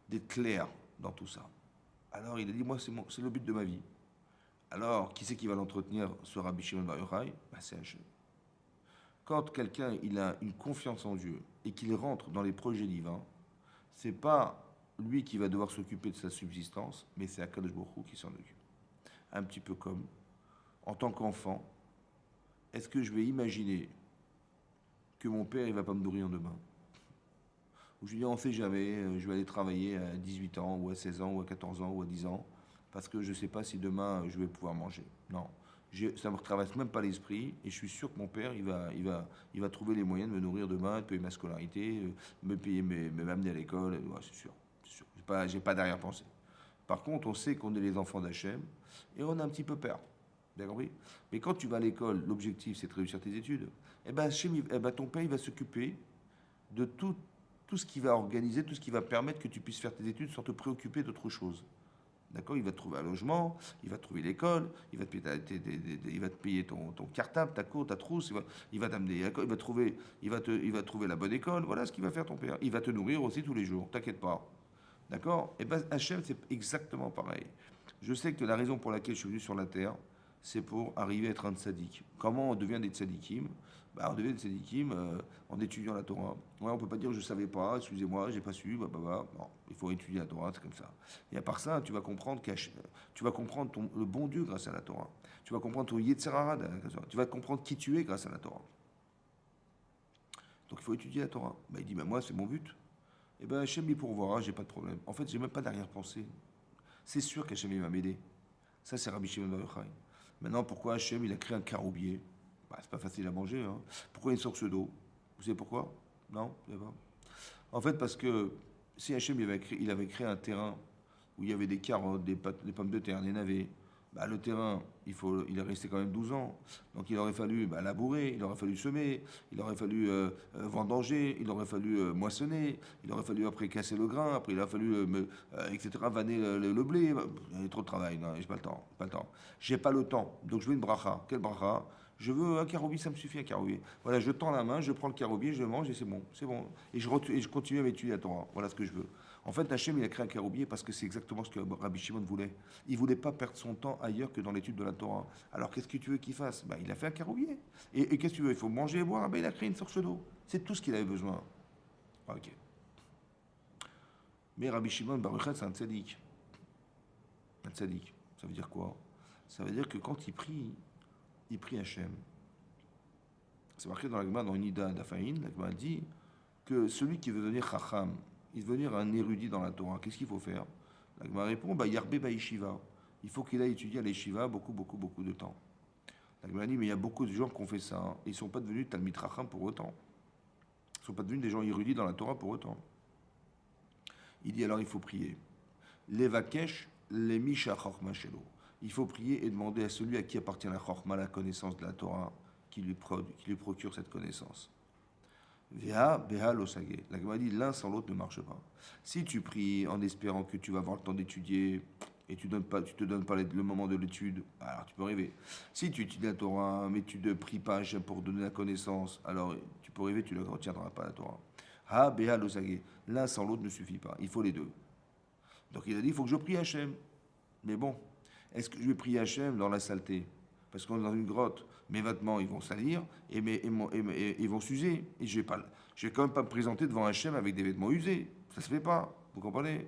D'être clair dans tout ça. Alors il a dit, moi c'est le but de ma vie. Alors, qui c'est qui va l'entretenir, ce Rabbi Shimon Bar Yochai? C'est Hachem. Quand quelqu'un il a une confiance en Dieu et qu'il rentre dans les projets divins, c'est pas lui qui va devoir s'occuper de sa subsistance, mais c'est Akadosh Baruch Hu qui s'en occupe. Un petit peu comme, en tant qu'enfant, est-ce que je vais imaginer que mon père il va pas me nourrir demain? Ou je dis on ne sait jamais, je vais aller travailler à 18 ans, ou à 16 ans, ou à 14 ans, ou à 10 ans, parce que je ne sais pas si demain je vais pouvoir manger. Non, Ça ne me traverse même pas l'esprit, et je suis sûr que mon père, il va trouver les moyens de me nourrir demain, de payer ma scolarité, me payer m'amener à l'école, ouais, c'est sûr, c'est sûr. J'ai pas d'arrière-pensée. Par contre, on sait qu'on est les enfants d'Hachem, et on a un petit peu peur. Bien compris? Mais quand tu vas à l'école, l'objectif c'est de réussir tes études. Eh ben, ton père il va s'occuper de tout ce qui va organiser, tout ce qui va permettre que tu puisses faire tes études sans te préoccuper d'autre chose. D'accord? Il va te trouver un logement, il va te trouver l'école, il va te payer, il va te payer ton cartable, ta cour, ta trousse, il va t'amener, il va trouver la bonne école. Voilà ce qu'il va faire ton père. Il va te nourrir aussi tous les jours, t'inquiète pas. D'accord? Et bien, Hachem, c'est exactement pareil. Je sais que la raison pour laquelle je suis venu sur la terre, c'est pour arriver à être un tzaddik. Comment on devient des tzaddikim? On devient des tzaddikim en étudiant la Torah. Ouais, on ne peut pas dire je ne savais pas, excusez-moi, j'ai pas su, Non, il faut étudier la Torah, c'est comme ça. Et à part ça, tu vas comprendre, le bon Dieu grâce à la Torah. Tu vas comprendre ton Yetzer Hara, tu vas comprendre qui tu es grâce à la Torah. Donc il faut étudier la Torah. Il dit, moi, c'est mon but. Eh bien, Hachem, il pourvoira, j'ai pas de problème. En fait, j'ai même pas d'arrière-pensée. C'est sûr qu'Hachem, il va m'aider. Ça, c'est Rabbi Shimon Bar Yochai. Maintenant, pourquoi Hachem, il a créé un caroubier? C'est pas facile à manger. Hein. Pourquoi une source d'eau? Vous savez pourquoi? Non, vous savez pas. En fait, parce que si Hachem, il avait créé un terrain où il y avait des carottes, des pommes de terre, des navets, le terrain, il est resté quand même 12 ans. Donc il aurait fallu labourer, il aurait fallu semer, il aurait fallu vendanger, il aurait fallu moissonner, il aurait fallu après casser le grain, après il aurait fallu, etc., vanner le blé. Il y a trop de travail, non, j'ai pas le temps. Pas le temps. J'ai pas le temps. Donc je veux une bracha. Quelle bracha? Je veux un caroubier, ça me suffit un caroubier. Voilà, je tends la main, je prends le caroubier, je le mange et c'est bon, c'est bon. Et je continue à m'étudier la Torah. Voilà ce que je veux. En fait, Hachem, il a créé un caroubier parce que c'est exactement ce que Rabbi Shimon voulait. Il voulait pas perdre son temps ailleurs que dans l'étude de la Torah. Alors qu'est-ce que tu veux qu'il fasse? Il a fait un caroubier. Et qu'est-ce que tu veux? Il faut manger et boire. Il a créé une source d'eau. C'est tout ce qu'il avait besoin. Ok. Mais Rabbi Shimon Bar Yochai, c'est un tzaddik. Un tzaddik. Ça veut dire quoi? Ça veut dire que quand il prie Hachem. C'est marqué dans la Gemara, dans Nida d'Afaïn, la Gemara dit que celui qui veut devenir Chacham, il veut devenir un érudit dans la Torah, qu'est-ce qu'il faut faire? La Gemara répond, Yarbe Baïshiva. Il faut qu'il aille étudier à l'Eshiva beaucoup de temps. La Gemara dit, mais il y a beaucoup de gens qui ont fait ça, hein, et ils ne sont pas devenus Talmid Chacham pour autant. Ils ne sont pas devenus des gens érudits dans la Torah pour autant. Il dit alors il faut prier. Levakesh, lemisha chorma shelo. Il faut prier et demander à celui à qui appartient la chorma, la connaissance de la Torah, qui lui procure cette connaissance. Veha, beha losage. La Gemara dit l'un sans l'autre ne marche pas. Si tu pries en espérant que tu vas avoir le temps d'étudier et tu te donnes pas le moment de l'étude, alors tu peux rêver. Si tu étudies la Torah mais tu ne pries pas pour donner la connaissance, alors tu peux rêver, tu ne retiendras pas la Torah. Ha, beha losage. L'un sans l'autre ne suffit pas. Il faut les deux. Donc il a dit il faut que je prie Hachem. Mais bon, est-ce que je vais prier Hachem dans la saleté? Parce qu'on est dans une grotte, mes vêtements ils vont salir et ils vont s'user. Et je vais quand même pas me présenter devant Hachem avec des vêtements usés. Ça se fait pas, vous comprenez?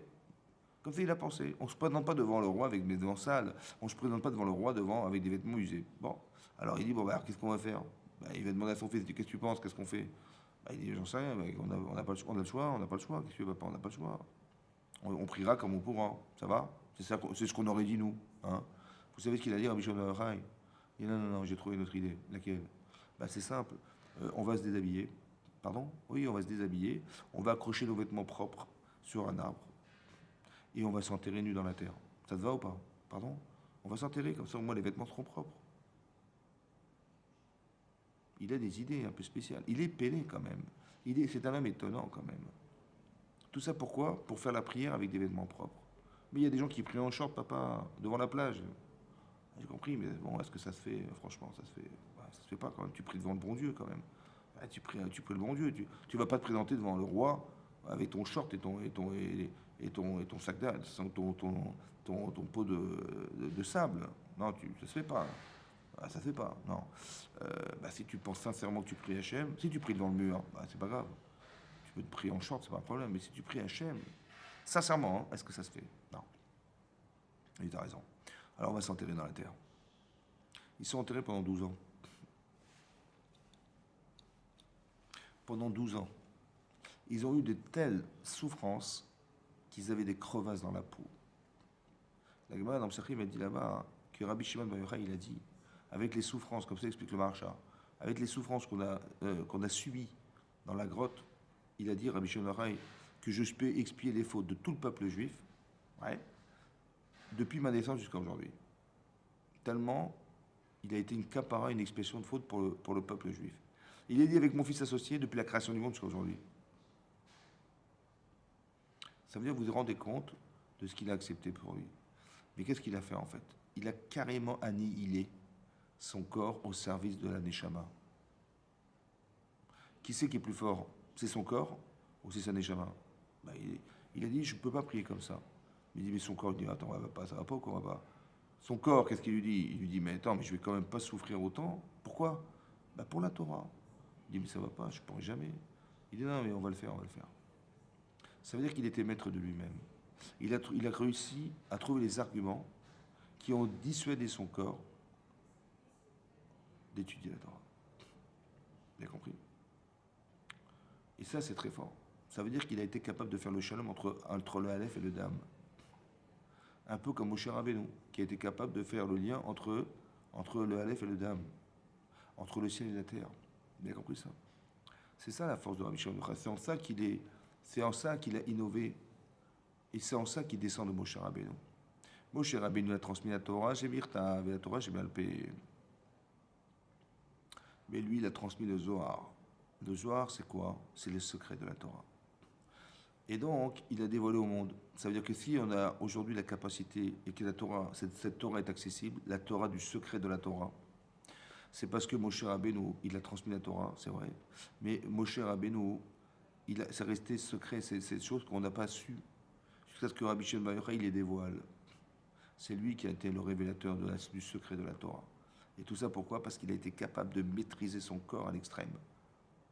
Comme ça il a pensé. On ne se présente pas devant le roi avec des vêtements sales. On ne se présente pas devant le roi avec des vêtements usés. Bon, alors il dit alors, qu'est-ce qu'on va faire? Il va demander à son fils, qu'est-ce que tu penses? Qu'est-ce qu'on fait? Il dit j'en sais rien, on a le choix, on n'a pas le choix. Qu'est-ce que tu veux, papa? On n'a pas le choix. On priera comme on pourra. Ça va? C'est ce qu'on aurait dit nous. Hein? Vous savez ce qu'il a dit à Rabbi Shimon Bar Yochai? Il dit non, j'ai trouvé une autre idée. Laquelle? C'est simple. On va se déshabiller. Pardon? Oui, on va se déshabiller. On va accrocher nos vêtements propres sur un arbre. Et on va s'enterrer nus dans la terre. Ça te va ou pas? Pardon? On va s'enterrer, comme ça au moins les vêtements seront propres. Il a des idées un peu spéciales. Il est peiné quand même. C'est un homme étonnant quand même. Tout ça pourquoi? Pour faire la prière avec des vêtements propres. Mais il y a des gens qui prient en short, papa, devant la plage. J'ai compris, mais bon, est-ce que ça se fait? Franchement, ça se fait pas quand même. Tu pries devant le bon Dieu quand même. Tu pries le bon Dieu. Tu vas pas te présenter devant le roi avec ton short et ton sac d'âne, ton pot de sable. Non, ça se fait pas. Ça se fait pas. Non. Si tu penses sincèrement que tu pries Hachem, si tu pries devant le mur, c'est pas grave. Tu peux te prier en short, c'est pas un problème. Mais si tu pries Hachem, sincèrement, est-ce que ça se fait? Non. Il a raison. Alors on va s'enterrer dans la terre. Ils sont enterrés pendant 12 ans. Pendant 12 ans. Ils ont eu de telles souffrances qu'ils avaient des crevasses dans la peau. La Gemara dans le Psachim a dit là-bas que Rabbi Shimon Bar Yochai, il a dit avec les souffrances, comme ça explique le Maharsha, avec les souffrances qu'on a subies dans la grotte, il a dit, Rabbi Shimon Bar Yochai, que je peux expier les fautes de tout le peuple juif, ouais, depuis ma naissance jusqu'à aujourd'hui. Tellement il a été une capara, une expression de faute pour le peuple juif. Il est dit avec mon fils associé depuis la création du monde jusqu'à aujourd'hui. Ça veut dire que vous vous rendez compte de ce qu'il a accepté pour lui. Mais qu'est-ce qu'il a fait en fait? Il a carrément annihilé son corps au service de la Neshama. Qui c'est qui est plus fort? C'est son corps ou c'est sa Neshama? Ben, il a dit, je ne peux pas prier comme ça. Il dit, mais son corps, il dit, attends, ça va pas ou quoi va pas? Son corps, qu'est-ce qu'il lui dit? Il lui dit, mais attends, mais je vais quand même pas souffrir autant. Pourquoi? Ben, pour la Torah. Il dit, mais ça va pas, je ne pourrai jamais. Il dit, non, mais on va le faire, on va le faire. Ça veut dire qu'il était maître de lui-même. Il a réussi à trouver les arguments qui ont dissuadé son corps d'étudier la Torah. Vous avez compris? Et ça, c'est très fort. Ça veut dire qu'il a été capable de faire le shalom entre le Aleph et le Dam. Un peu comme Moshe Rabbeinu, qui a été capable de faire le lien entre le Aleph et le Dam, entre le ciel et la terre. Vous avez compris ça? C'est ça la force de Rabbi Shimon Bar Yochai. C'est en ça qu'il a innové. Et c'est en ça qu'il descend de Moshe Rabbeinu. Moshe Rabbeinu a transmis la Torah, j'ai Mirtav, et la Torah, j'ai Balpé. Mais lui, il a transmis le Zohar. Le Zohar, c'est quoi? C'est le secret de la Torah. Et donc, il a dévoilé au monde. Ça veut dire que si on a aujourd'hui la capacité et que la Torah, cette Torah est accessible, la Torah du secret de la Torah, c'est parce que Moshe Rabbeinu, il a transmis la Torah, c'est vrai. Mais Moshe Rabbeinu, c'est resté secret, c'est des choses qu'on n'a pas su. Jusqu'à ce que Rabbi Shimon Bar Yochai, il les dévoile. C'est lui qui a été le révélateur du secret de la Torah. Et tout ça pourquoi? Parce qu'il a été capable de maîtriser son corps à l'extrême.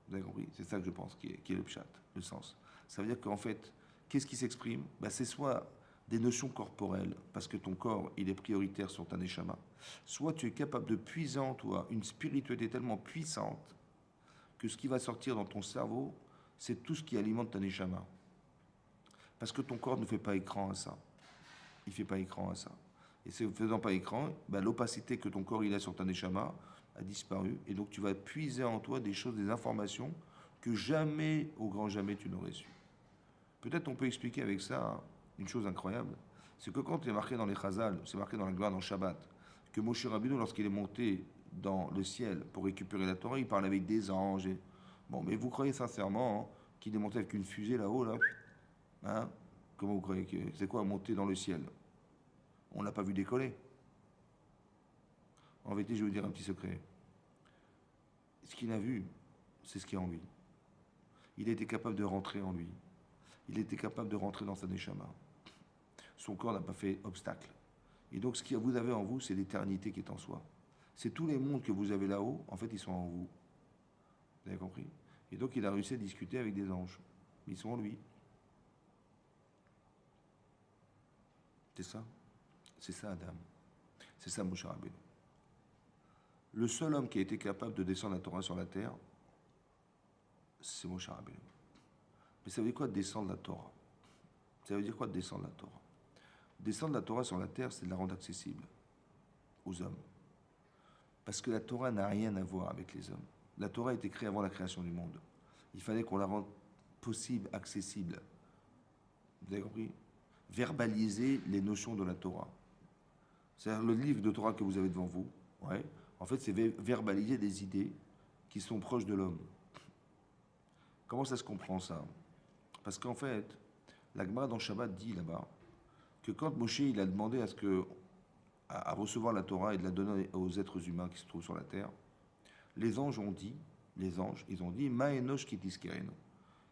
Vous avez compris? C'est ça que je pense qui est le pshat, le sens. Ça veut dire qu'en fait, qu'est-ce qui s'exprime? C'est soit des notions corporelles, parce que ton corps, il est prioritaire sur ta neshama, soit tu es capable de puiser en toi une spiritualité tellement puissante que ce qui va sortir dans ton cerveau, c'est tout ce qui alimente ta neshama. Parce que ton corps ne fait pas écran à ça. Il ne fait pas écran à ça. Et c'est en ne faisant pas écran, l'opacité que ton corps il a sur ta neshama a disparu. Et donc tu vas puiser en toi des choses, des informations que jamais, au grand jamais, tu n'aurais su. Peut-être on peut expliquer avec ça une chose incroyable. C'est que quand il est marqué dans les Chazal, c'est marqué dans la Gemara, dans Shabbat, que Moshe Rabbeinu, lorsqu'il est monté dans le ciel pour récupérer la Torah, il parle avec des anges. Bon, mais vous croyez sincèrement qu'il est monté avec une fusée là-haut, là? Hein? Comment vous croyez que c'est quoi monter dans le ciel? On ne l'a pas vu décoller. En vérité, je vais vous dire un petit secret. Ce qu'il a vu, c'est ce qui est en lui. Il a été capable de rentrer en lui. Il était capable de rentrer dans sa neshama. Son corps n'a pas fait obstacle. Et donc, ce que vous avez en vous, c'est l'éternité qui est en soi. C'est tous les mondes que vous avez là-haut, en fait, ils sont en vous. Vous avez compris? Et donc, il a réussi à discuter avec des anges. Ils sont en lui. C'est ça. C'est ça, Adam. C'est ça, Moshe Rabbeinu. Le seul homme qui a été capable de descendre la Torah sur la terre, c'est Moshe Rabbeinu. Mais ça veut dire quoi descendre la Torah? Ça veut dire quoi descendre la Torah? Descendre la Torah sur la terre, c'est de la rendre accessible aux hommes. Parce que la Torah n'a rien à voir avec les hommes. La Torah a été créée avant la création du monde. Il fallait qu'on la rende possible, accessible. Vous avez compris? Verbaliser les notions de la Torah. C'est-à-dire le livre de Torah que vous avez devant vous, ouais, en fait, c'est verbaliser des idées qui sont proches de l'homme. Comment ça se comprend ça? Parce qu'en fait, la Gemara dans Shabbat dit là-bas que quand Moshe il a demandé à recevoir la Torah et de la donner aux êtres humains qui se trouvent sur la terre, les anges, ils ont dit Ma enosh kitiskereno.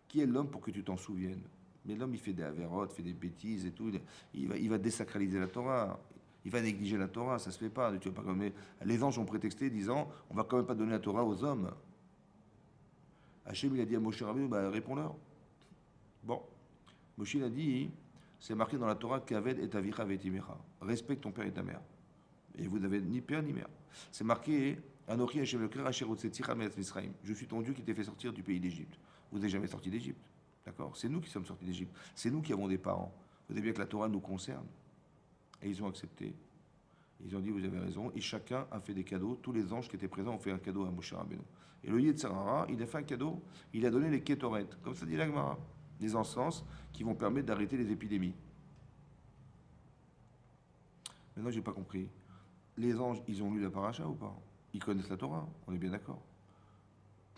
Qui est l'homme pour que tu t'en souviennes? Mais l'homme, il fait des avérotes, fait des bêtises et tout. Il va désacraliser la Torah. Il va négliger la Torah. Ça se fait pas. Tu vas pas comme les anges ont prétexté disant on va quand même pas donner la Torah aux hommes. Hachem, il a dit à Moshe Rabbeinu, réponds-leur. Bon. Moshe, il a dit c'est marqué dans la Torah Kaved et avicha vetimecha. Respecte ton père et ta mère. Et vous n'avez ni père ni mère. C'est marqué Anochi Hachem le Asher Otsetzicha me'eretz Misraim. Je suis ton Dieu qui t'ai fait sortir du pays d'Égypte. Vous n'êtes jamais sorti d'Égypte. D'accord? C'est nous qui sommes sortis d'Égypte. C'est nous qui avons des parents. Vous savez bien que la Torah nous concerne. Et ils ont accepté. Ils ont dit, vous avez raison, et chacun a fait des cadeaux. Tous les anges qui étaient présents ont fait un cadeau à Moshe Rabbeinu. Et le Yetzer Hara, il a fait un cadeau, il a donné les Ketoret, comme ça dit la Gemara, des encens qui vont permettre d'arrêter les épidémies. Maintenant, j'ai pas compris. Les anges, ils ont lu la paracha ou pas? Ils connaissent la Torah, on est bien d'accord.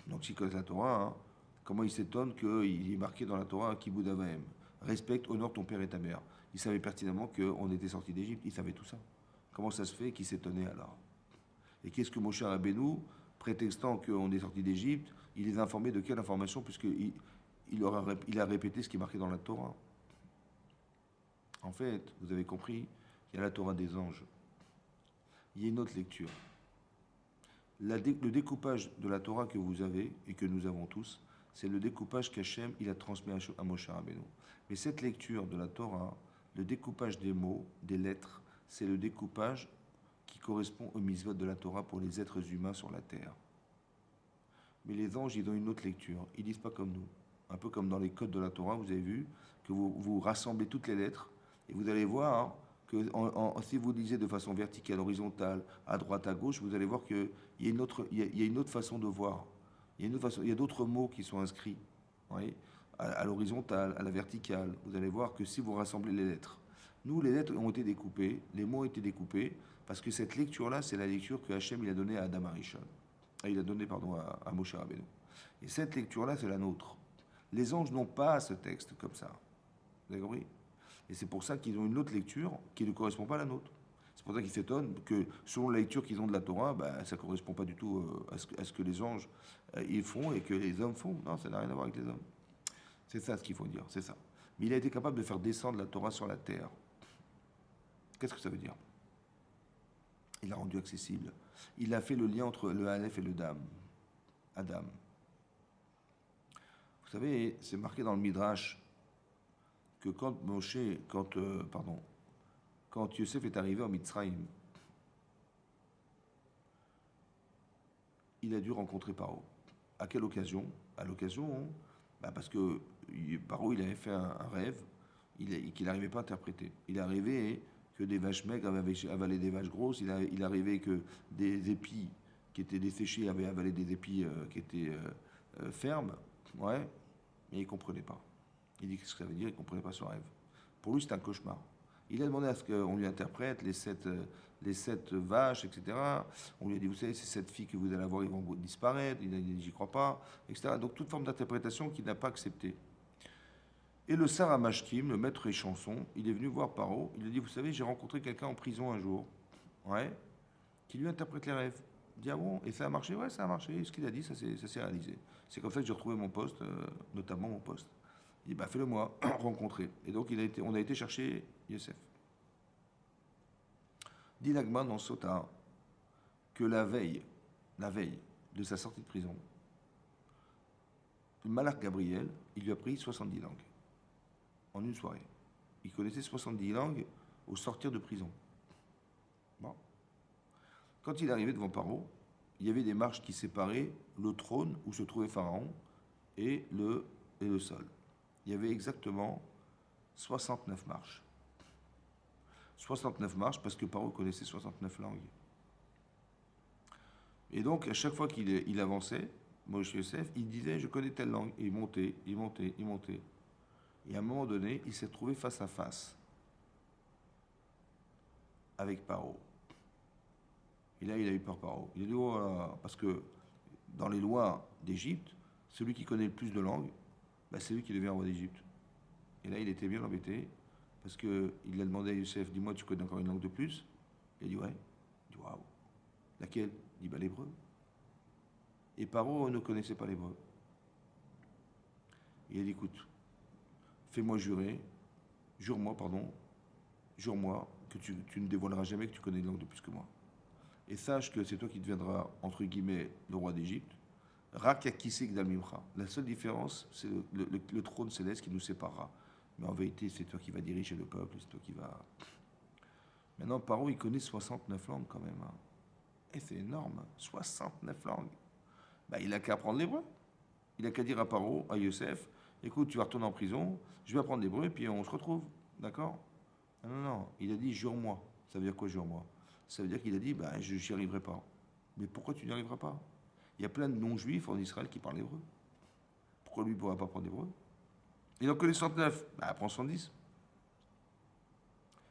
Donc s'ils connaissent la Torah, hein, comment ils s'étonnent qu'il est marqué dans la Torah Kibud Avahem, respecte, honore ton père et ta mère. Ils savaient pertinemment qu'on était sortis d'Égypte, ils savaient tout ça. Comment ça se fait qu'ils s'étonnaient alors? Et qu'est-ce que Moshe Rabbeinu, prétextant qu'on est sorti d'Égypte, il les a informés de quelle information, puisqu'il il a répété ce qui est marqué dans la Torah. En fait, vous avez compris, il y a la Torah des anges. Il y a une autre lecture. Le découpage de la Torah que vous avez et que nous avons tous, c'est le découpage qu'Hachem il a transmis à Moshe Rabbeinu. Mais cette lecture de la Torah, le découpage des mots, des lettres, c'est le découpage qui correspond au mitzvot de la Torah pour les êtres humains sur la terre. Mais les anges, ils ont une autre lecture. Ils disent pas comme nous. Un peu comme dans les codes de la Torah, vous avez vu que vous rassemblez toutes les lettres et vous allez voir que si vous lisez de façon verticale, horizontale, à droite, à gauche, vous allez voir qu'il y a une autre façon de voir. Il y a d'autres mots qui sont inscrits. Oui, à l'horizontale, à la verticale. Vous allez voir que si vous rassemblez les lettres. Nous, les lettres ont été découpées, les mots ont été découpés, parce que cette lecture-là, c'est la lecture que Hachem il a donnée à Adam Arishon. Il a donné, pardon, à Moshe Rabbeinu. Et cette lecture-là, c'est la nôtre. Les anges n'ont pas ce texte comme ça. Vous avez compris? Et c'est pour ça qu'ils ont une autre lecture qui ne correspond pas à la nôtre. C'est pour ça qu'ils s'étonnent que, selon la lecture qu'ils ont de la Torah, ça ne correspond pas du tout à ce que les anges ils font et que les hommes font. Non, ça n'a rien à voir avec les hommes. C'est ça ce qu'il faut dire, c'est ça. Mais il a été capable de faire descendre la Torah sur la terre. Qu'est-ce que ça veut dire? Il l'a rendu accessible. Il a fait le lien entre le Aleph et le Dam. Adam. Vous savez, c'est marqué dans le Midrash que quand Yosef est arrivé en Mitzrayim, il a dû rencontrer Paro. À quelle occasion? À l'occasion, parce que Paro il avait fait un rêve qu'il n'arrivait pas à interpréter. Il est arrivé que des vaches maigres avaient avalé des vaches grosses, il est arrivé que des épis qui étaient desséchés avaient avalé des épis qui étaient fermes, ouais, mais il ne comprenait pas. Il dit qu'est-ce que ça veut dire, il ne comprenait pas son rêve. Pour lui, c'est un cauchemar. Il a demandé à ce qu'on lui interprète les sept vaches, etc. On lui a dit, vous savez, ces 7 filles que vous allez avoir, ils vont disparaître. Il a dit, j'y crois pas, etc. Donc, toute forme d'interprétation qu'il n'a pas acceptée. Et le Sarah Mashkim, le maître échanson, il est venu voir Paro. Il lui a dit, vous savez, j'ai rencontré quelqu'un en prison un jour, ouais, qui lui interprète les rêves. Il dit, ah bon, et ça a marché? Ouais, ça a marché. Ce qu'il a dit, ça s'est réalisé. C'est comme ça que j'ai retrouvé mon poste, notamment mon poste. Il dit, fais-le moi, rencontrer. Et donc, on a été chercher Yosef. Dit Nagman dans Sota que la veille de sa sortie de prison, le Malach Gabriel, il lui a pris 70 langues en une soirée. Il connaissait 70 langues au sortir de prison. Bon. Quand il est arrivé devant Paro, il y avait des marches qui séparaient le trône où se trouvait Pharaon et le sol. Il y avait exactement 69 marches. 69 marches parce que Paro connaissait 69 langues. Et donc, à chaque fois qu'il avançait, Moshe Yosef, il disait, je connais telle langue. Et il montait, il montait, il montait. Et à un moment donné, il s'est trouvé face à face avec Paro. Et là, il a eu peur Paro. Il a dit, oh là, parce que dans les lois d'Égypte, celui qui connaît le plus de langues, c'est lui qui devient roi d'Égypte. Et là, il était bien embêté, parce qu'il a demandé à Youssef, dis-moi, tu connais encore une langue de plus? Il a dit, ouais. Il dit, waouh. Laquelle? Il dit, l'hébreu. Et Paro ne connaissait pas l'hébreu. Il a dit, écoute, jure-moi que tu ne dévoileras jamais que tu connais une langue de plus que moi. Et sache que c'est toi qui deviendras, entre guillemets, le roi d'Égypte. Rakakisek Dalmimcha. La seule différence, c'est le trône céleste qui nous séparera. Mais en vérité, c'est toi qui vas diriger le peuple, c'est toi qui vas... Maintenant, Paro, il connaît 69 langues quand même. Hein. Et c'est énorme, 69 langues. Il n'a qu'à apprendre l'hébreu. Il n'a qu'à dire à Paro, à Yosef, écoute, tu vas retourner en prison, je vais apprendre l'hébreu et puis on se retrouve. D'accord? Non. Il a dit, jure-moi. Ça veut dire quoi, jure-moi? Ça veut dire qu'il a dit, bah, je n'y arriverai pas. Mais pourquoi tu n'y arriveras pas? Il y a plein de non-juifs en Israël qui parlent hébreu. Pourquoi lui ne pourra pas prendre hébreu? Il en connaît 109, bah, prends 110.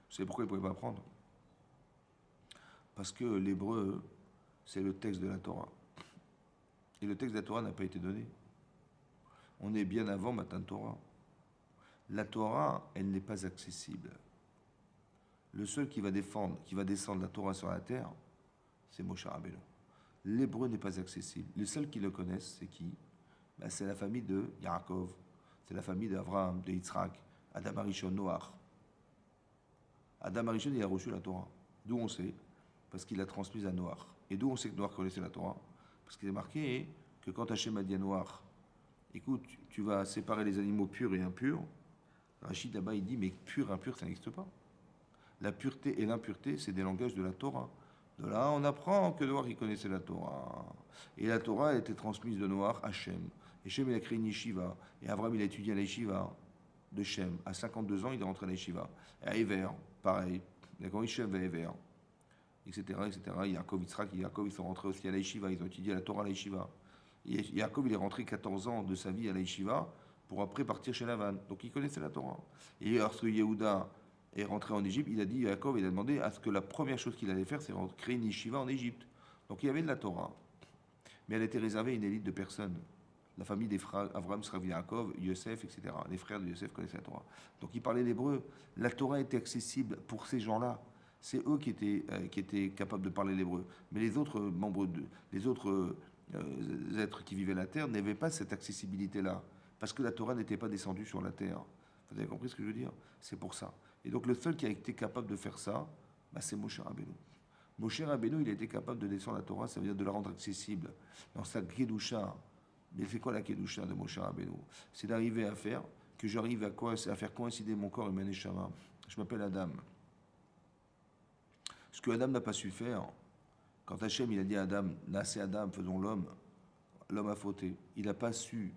Vous savez pourquoi il ne pouvait pas apprendre? Parce que l'hébreu, c'est le texte de la Torah. Et le texte de la Torah n'a pas été donné. On est bien avant Matan Torah. La Torah, elle n'est pas accessible. Le seul qui va descendre la Torah sur la terre, c'est Moshe Rabbeinu. L'hébreu n'est pas accessible. Les seuls qui le connaissent, c'est qui? Ben, c'est la famille de Yaakov, c'est la famille d'Abraham, de Yitzhak, Adam Arishon, Noach. Adam Arishon, il a reçu la Torah. D'où on sait? Parce qu'il l'a transmise à Noach. Et d'où on sait que Noach connaissait la Torah? Parce qu'il est marqué que quand Hachem a dit à Noach, écoute, tu vas séparer les animaux purs et impurs, Rachid là-bas, il dit, mais pur, impur, ça n'existe pas. La pureté et l'impureté, c'est des langages de la Torah. De là, on apprend que Noach, il connaissait la Torah. Et la Torah, elle était transmise de Noach à Shem. Et Shem, il a créé une yeshiva. Et Abraham, il a étudié à la yeshiva de Shem. À 52 ans, il est rentré à la yeshiva. Et à Ever, pareil. Il a connu Shem à Ever, etc., etc. Yaakov, Yitzhak et Yaakov, ils sont rentrés aussi à la yeshiva. Ils ont étudié la Torah à la yeshiva. Et Yaakov, il est rentré 14 ans de sa vie à la yeshiva pour après partir chez Lavan. Donc, il connaissait la Torah. Et lorsque Yehuda est rentré en Égypte, il a dit, Yaakov, il a demandé à ce que la première chose qu'il allait faire, c'est créer une yeshiva en Égypte. Donc il y avait de la Torah, mais elle était réservée à une élite de personnes. La famille des frères Avraham, Srav Yaakov, Yosef, etc. Les frères de Yosef connaissaient la Torah. Donc ils parlaient l'hébreu. La Torah était accessible pour ces gens-là. C'est eux qui étaient capables de parler l'hébreu. Mais les autres les autres êtres qui vivaient la terre n'avaient pas cette accessibilité-là. Parce que la Torah n'était pas descendue sur la terre. Vous avez compris ce que je veux dire? C'est pour ça. Et donc le seul qui a été capable de faire ça, bah, c'est Moshe Rabbeinu. Moshe Rabbeinu, il a été capable de descendre la Torah, ça veut dire de la rendre accessible. Dans sa Kedusha, mais c'est quoi la Kedusha de Moshe Rabbeinu? C'est d'arriver à faire que j'arrive à faire coïncider mon corps et ma neshama. Je m'appelle Adam. Ce que Adam n'a pas su faire, quand Hachem il a dit à Adam, nassez Adam, faisons l'homme, l'homme a fauté. Il n'a pas su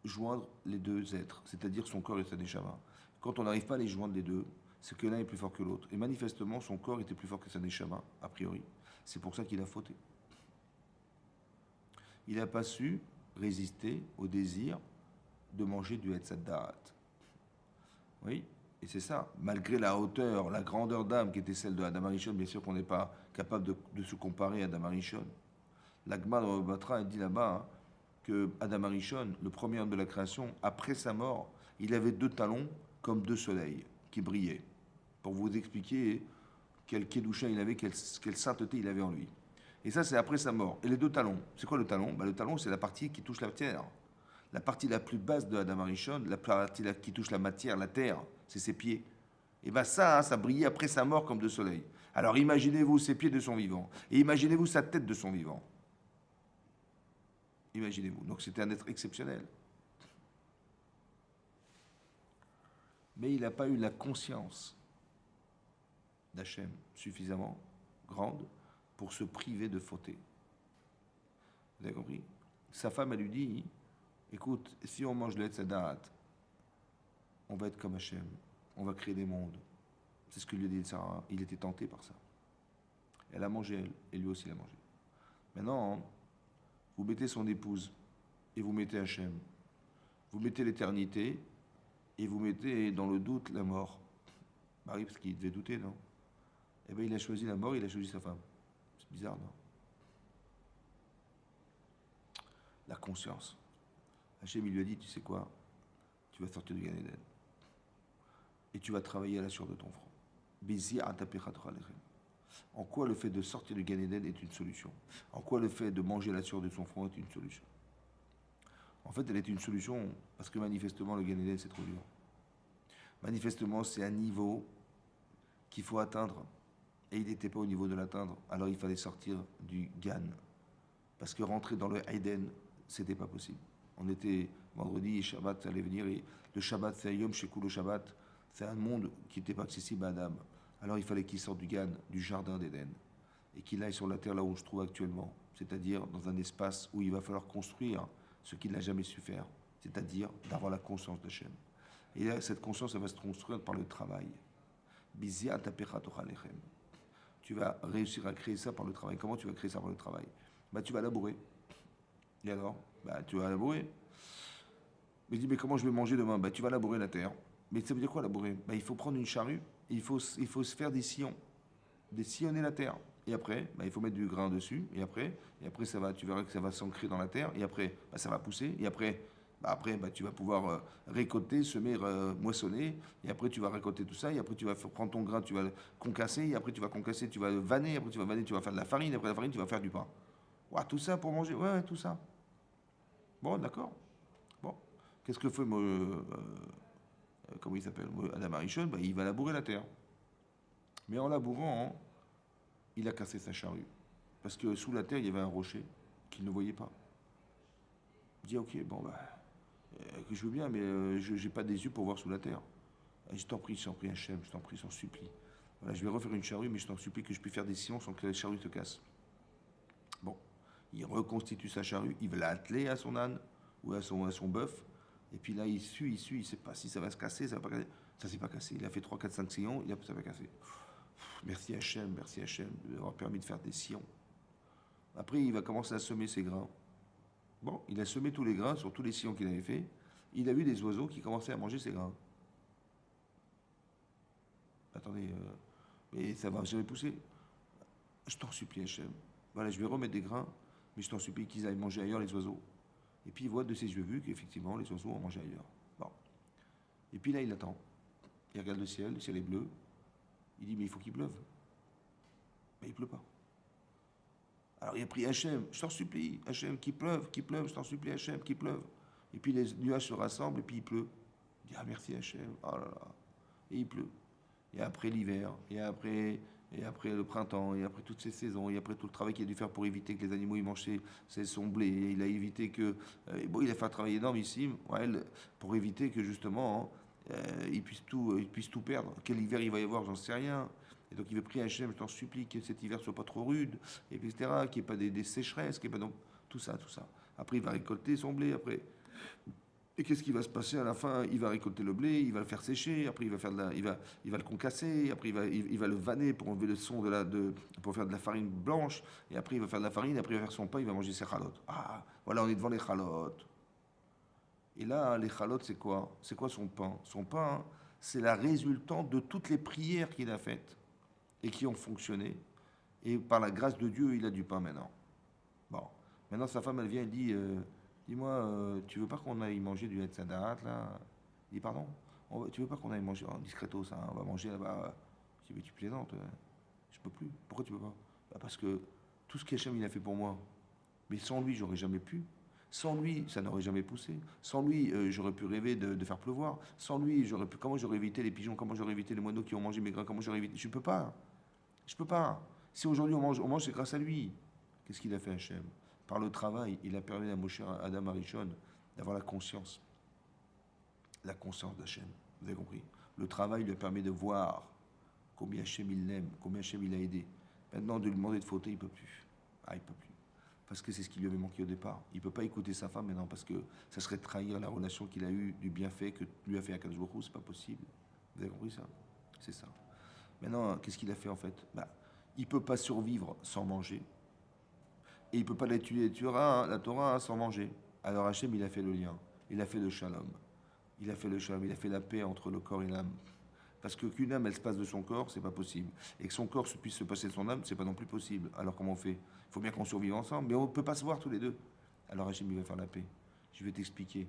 joindre les deux êtres, c'est-à-dire son corps et sa neshama. Quand on n'arrive pas à les joindre les deux, c'est que l'un est plus fort que l'autre. Et manifestement, son corps était plus fort que sa neshama, a priori. C'est pour ça qu'il a fauté. Il n'a pas su résister au désir de manger du Hetzadat. Oui, et c'est ça. Malgré la hauteur, la grandeur d'âme qui était celle de Adam Arishon, bien sûr qu'on n'est pas capable de se comparer à Adam Arishon. L'Agma de Batra dit là-bas que Adam Arishon, le premier homme de la création, après sa mort, il avait deux talons comme deux soleils qui brillaient. Pour vous expliquer quel kedusha il avait, quelle sainteté il avait en lui. Et ça, c'est après sa mort. Et les deux talons, c'est quoi le talon? Le talon, c'est la partie qui touche la terre. La partie la plus basse de Adam Arishon, la partie qui touche la matière, la terre, c'est ses pieds. Et bien ça brillait après sa mort comme deux soleils. Alors imaginez-vous ses pieds de son vivant. Et imaginez-vous sa tête de son vivant. Imaginez-vous. Donc c'était un être exceptionnel. Mais il n'a pas eu la conscience d'Hachem suffisamment grande pour se priver de fauter. Vous avez compris? Sa femme, elle lui dit, écoute, si on mange le Hetzadat, on va être comme Hachem, on va créer des mondes. C'est ce que lui a dit Sarah. Il était tenté par ça. Elle a mangé, elle, et lui aussi il a mangé. Maintenant, vous mettez son épouse et vous mettez Hachem. Vous mettez l'éternité et vous mettez dans le doute la mort. Bah oui, parce qu'il devait douter, non? Eh bien, il a choisi la mort, il a choisi sa femme. C'est bizarre, non? La conscience. Hachem, il lui a dit, tu sais quoi? Tu vas sortir du Gan Eden. Et tu vas travailler à la sueur de ton front. En quoi le fait de sortir du Gan Eden est une solution? En quoi le fait de manger la sueur de son front est une solution? En fait, elle est une solution parce que manifestement, le Gan Eden, c'est trop dur. Manifestement, c'est un niveau qu'il faut atteindre. Et il n'était pas au niveau de l'atteindre. Alors il fallait sortir du Gan. Parce que rentrer dans le Eden, c'était pas possible. On était vendredi et Shabbat allait venir. Et le Shabbat, c'est un Yom Shekou le Shabbat. C'est un monde qui n'était pas accessible à Adam. Alors il fallait qu'il sorte du Gan, du jardin d'Éden. Et qu'il aille sur la terre là où on se trouve actuellement. C'est-à-dire dans un espace où il va falloir construire ce qu'il n'a jamais su faire. C'est-à-dire d'avoir la conscience d'Hachem. Et là, cette conscience, elle va se construire par le travail. Tu tu vas réussir à créer ça par le travail. Comment tu vas créer ça par le travail? Bah, tu vas labourer. Et alors? Bah, tu vas labourer. Mais il dit, mais comment je vais manger demain? Bah, tu vas labourer la terre. Mais ça veut dire quoi labourer? Bah, il faut prendre une charrue, et il faut se faire des sillons, sillonner la terre. Et après, bah, il faut mettre du grain dessus. Et après ça va, tu verras que ça va s'ancrer dans la terre. Et après, bah, ça va pousser. Et après, tu vas pouvoir récolter, semer, moissonner. Et après, tu vas récolter tout ça. Et après, tu vas prendre ton grain, tu vas le concasser. Et après, tu vas concasser, tu vas le vanner. Après, tu vas vanner, tu vas faire de la farine. Après la farine, tu vas faire du pain. Ouah, tout ça pour manger. Ouais, ouais, tout ça. Bon, d'accord. Bon. Qu'est-ce que fait comment il s'appelle Adam Arishon? Bah, il va labourer la terre. Mais en labourant, hein, il a cassé sa charrue. Parce que sous la terre, il y avait un rocher qu'il ne voyait pas. Il dit, ok, bon, bah, je veux bien, mais je n'ai pas des yeux pour voir sous la terre. Je t'en prie, Hachem, je t'en prie, je t'en supplie. Voilà, je vais refaire une charrue, mais je t'en supplie que je puisse faire des sillons sans que la charrue se casse. Bon, il reconstitue sa charrue, il va l'atteler à son âne ou à son bœuf. Et puis là, il suit, il ne sait pas si ça va se casser, ça va pas casser. Ça ne s'est pas cassé. Il a fait 3, 4, 5 sillons, ça va casser. Merci Hachem de m'avoir permis de faire des sillons. Après, il va commencer à semer ses grains. Bon, il a semé tous les grains sur tous les sillons qu'il avait fait. Il a vu des oiseaux qui commençaient à manger ses grains. Attendez, mais ça va jamais pousser. Je t'en supplie, Hachem. Voilà, je vais remettre des grains, mais je t'en supplie qu'ils aillent manger ailleurs les oiseaux. Et puis il voit de ses yeux vus qu'effectivement les oiseaux ont mangé ailleurs. Bon. Et puis là, il attend. Il regarde le ciel est bleu. Il dit, mais il faut qu'il pleuve. Mais il ne pleut pas. Alors il a pris Hachem, je t'en supplie, Hachem, qu'il pleuve, je t'en supplie, Hachem, qu'il pleuve. Et puis les nuages se rassemblent et puis il pleut. Il dit, ah merci Hachem, oh là là. Et il pleut. Et après l'hiver, et après le printemps, et après toutes ces saisons, et après tout le travail qu'il a dû faire pour éviter que les animaux y mangent son blé, et il a évité que... bon, il a fait un travail énormissime pour éviter que justement il puisse tout perdre. Quel hiver il va y avoir, j'en sais rien. Et donc il veut prier à Hachem, je t'en supplie que cet hiver soit pas trop rude, et etc., qu'il n'y ait pas des sécheresses, qu'il n'y ait pas donc, tout ça. Après il va récolter son blé, après. Et qu'est-ce qui va se passer à la fin? Il va récolter le blé, il va le faire sécher, après il va le concasser, après il va le vanner pour enlever le son pour faire de la farine blanche, et après il va faire de la farine, après il va faire son pain, il va manger ses chalotes. Ah, voilà, on est devant les chalotes. Et là, les chalotes, c'est quoi? C'est quoi son pain? Son pain, c'est la résultante de toutes les prières qu'il a faites et qui ont fonctionné. Et par la grâce de Dieu, il a du pain maintenant. Bon, maintenant sa femme, elle vient et dit, dis-moi, tu veux pas qu'on aille manger du Hetzadat là? Il dit, pardon? Tu veux pas qu'on aille manger en discreto, ça? On va manger là-bas. Je dis, mais tu plaisantes, je peux plus. Pourquoi tu peux pas? Bah, parce que tout ce qu'Hachem il a fait pour moi, mais sans lui, j'aurais jamais pu. Sans lui, ça n'aurait jamais poussé. Sans lui, j'aurais pu rêver de faire pleuvoir. Sans lui, comment j'aurais évité les pigeons? Comment j'aurais évité les moineaux qui ont mangé mes grains? Comment j'aurais évité? Je peux pas. Je peux pas. Si aujourd'hui on mange, c'est grâce à lui. Qu'est-ce qu'il a fait, Hachem? Par le travail, il a permis à Moshe Adam Arishon d'avoir la conscience d'Hachem. Vous avez compris? Le travail lui a permis de voir combien Hachem il l'aime, combien Hachem il a aidé. Maintenant, de lui demander de fauter, il peut plus. Ah, il peut plus. Parce que c'est ce qui lui avait manqué au départ. Il ne peut pas écouter sa femme maintenant parce que ça serait trahir la relation qu'il a eue, du bienfait que lui a fait Akadosh Baruch Hu, c'est pas possible. Vous avez compris ça? C'est ça. Maintenant, qu'est-ce qu'il a fait en fait? Il ne peut pas survivre sans manger. Et il ne peut pas étudier la Torah sans manger. Alors Hachem, il a fait le lien. Il a fait le shalom. Il a fait la paix entre le corps et l'âme. Parce qu'une âme, elle se passe de son corps, c'est pas possible. Et que son corps puisse se passer de son âme, c'est pas non plus possible. Alors comment on fait? Il faut bien qu'on survive ensemble, mais on ne peut pas se voir tous les deux. Alors Hachem, il va faire la paix. Je vais t'expliquer.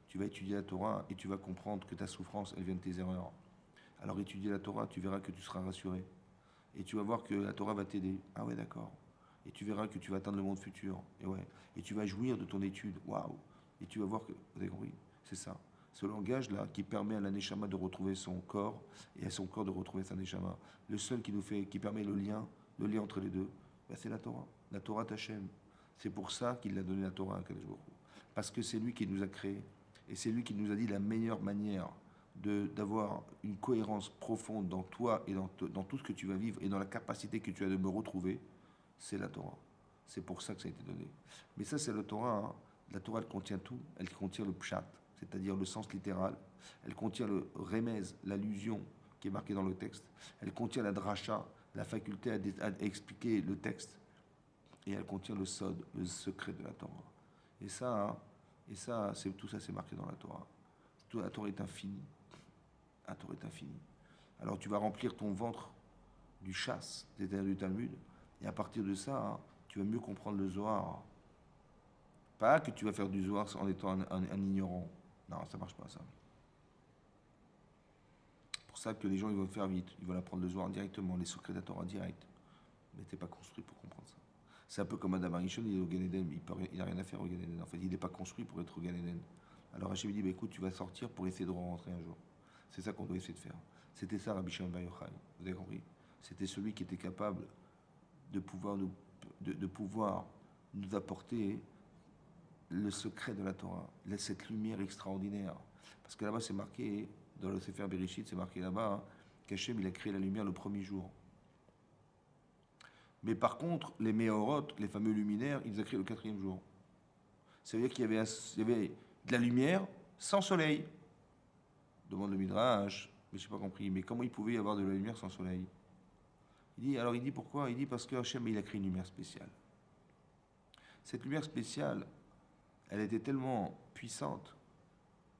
Tu vas étudier la Torah et tu vas comprendre que ta souffrance, elle vient de tes erreurs. Alors étudier la Torah, tu verras que tu seras rassuré. Et tu vas voir que la Torah va t'aider. Ah ouais, d'accord. Et tu verras que tu vas atteindre le monde futur. Et tu vas jouir de ton étude. Waouh. Et tu vas voir que... Vous avez compris? C'est ça. Ce langage-là qui permet à la Neshama de retrouver son corps et à son corps de retrouver sa Neshama. Le seul qui permet le lien entre les deux, c'est la Torah. La Torah t'Hachem. C'est pour ça qu'il a donné la Torah à Kadosh Baruch Hu. Parce que c'est lui qui nous a créés. Et c'est lui qui nous a dit la meilleure manière d'avoir une cohérence profonde dans toi et dans tout ce que tu vas vivre et dans la capacité que tu as de me retrouver, c'est la Torah. C'est pour ça que ça a été donné. Mais ça, c'est la Torah. Hein. La Torah, elle contient tout. Elle contient le pshat, c'est-à-dire le sens littéral. Elle contient le remez, l'allusion qui est marquée dans le texte. Elle contient la dracha, la faculté à expliquer le texte. Et elle contient le sod, le secret de la Torah. Et ça, tout ça, c'est marqué dans la Torah. La Torah est infinie. La Torah est infinie. Alors tu vas remplir ton ventre du chasse, c'est-à-dire du Talmud, et à partir de ça, tu vas mieux comprendre le Zohar. Pas que tu vas faire du Zohar en étant un ignorant. Non, ça marche pas ça. C'est pour ça que les gens ils vont faire vite, ils vont apprendre le Zohar directement, les secrets de la Torah direct. Mais t'es pas construit pour comprendre ça. C'est un peu comme Adam Arishon, il est au Gan Eden, il n'a rien à faire au Gan Eden. En fait, il n'est pas construit pour être au Gan Eden. Alors Hachem dit, bah, écoute, tu vas sortir pour essayer de rentrer un jour. C'est ça qu'on doit essayer de faire. C'était ça Rabbi Shimon Bar Yochai, vous avez compris? C'était celui qui était capable de pouvoir nous apporter le secret de la Torah, cette lumière extraordinaire. Parce que là-bas, c'est marqué, dans le Sefer Bereshit, c'est marqué là-bas, qu'Hachem, il a créé la lumière le premier jour. Mais par contre, les Méorot, les fameux luminaires, ils les a créés le 4e jour. Ça veut dire qu'il y avait de la lumière sans soleil. Demande le Midrash, mais je n'ai pas compris. Mais comment il pouvait y avoir de la lumière sans soleil? Il dit pourquoi? Il dit parce que Hachem, il a créé une lumière spéciale. Cette lumière spéciale, elle était tellement puissante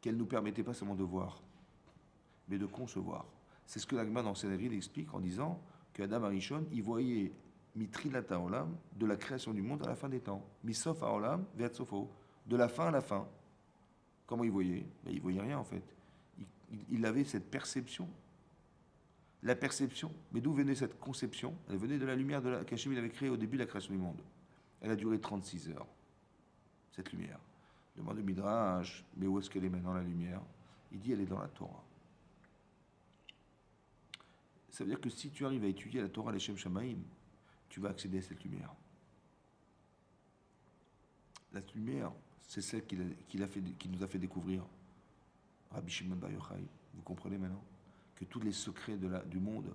qu'elle ne nous permettait pas seulement de voir, mais de concevoir. C'est ce que l'Agma dans Sanhedrin explique en disant qu'Adam Arishon, il voyait Mitrilata Olam, de la création du monde à la fin des temps. Misof Olam, Veat Sofo, de la fin à la fin. Comment il voyait? Il voyait rien en fait. Il avait cette perception. La perception. Mais d'où venait cette conception? Elle venait de la lumière qu'Hachem avait créée au début de la création du monde. Elle a duré 36 heures, cette lumière. Demande le Midrash, mais où est-ce qu'elle est maintenant la lumière? Il dit elle est dans la Torah. Ça veut dire que si tu arrives à étudier la Torah, les Shem Shamaim, tu vas accéder à cette lumière. La lumière, c'est celle qui nous a fait découvrir Rabbi Shimon Bar Yochai. Vous comprenez maintenant que tous les secrets du monde,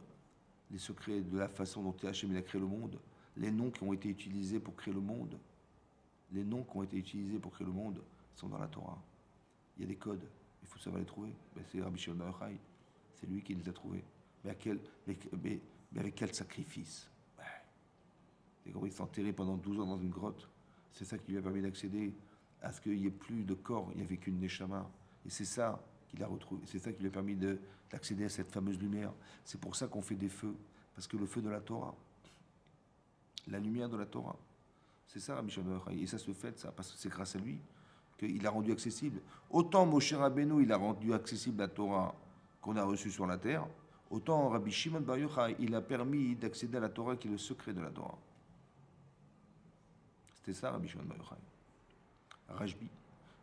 les secrets de la façon dont Hachem a créé le monde, les noms qui ont été utilisés pour créer le monde, sont dans la Torah. Il y a des codes, il faut savoir les trouver. C'est Rabbi Shimon Bar Yochai, c'est lui qui les a trouvés. Mais avec quel sacrifice? Il s'est enterré pendant 12 ans dans une grotte. C'est ça qui lui a permis d'accéder à ce qu'il n'y ait plus de corps, il n'y avait qu'une neshama. Et c'est ça qu'il a retrouvé. C'est ça qui lui a permis d'accéder à cette fameuse lumière. C'est pour ça qu'on fait des feux. Parce que le feu de la Torah, la lumière de la Torah, c'est ça Rabbi Shimon Bar Yochai. Et ça se fait, ça, parce que c'est grâce à lui qu'il a rendu accessible. Autant Moshe Rabbeinu, il a rendu accessible la Torah qu'on a reçue sur la terre, autant Rabbi Shimon Bar Yochai, il a permis d'accéder à la Torah qui est le secret de la Torah. C'était ça Rabbi Shimon Bar Yochai.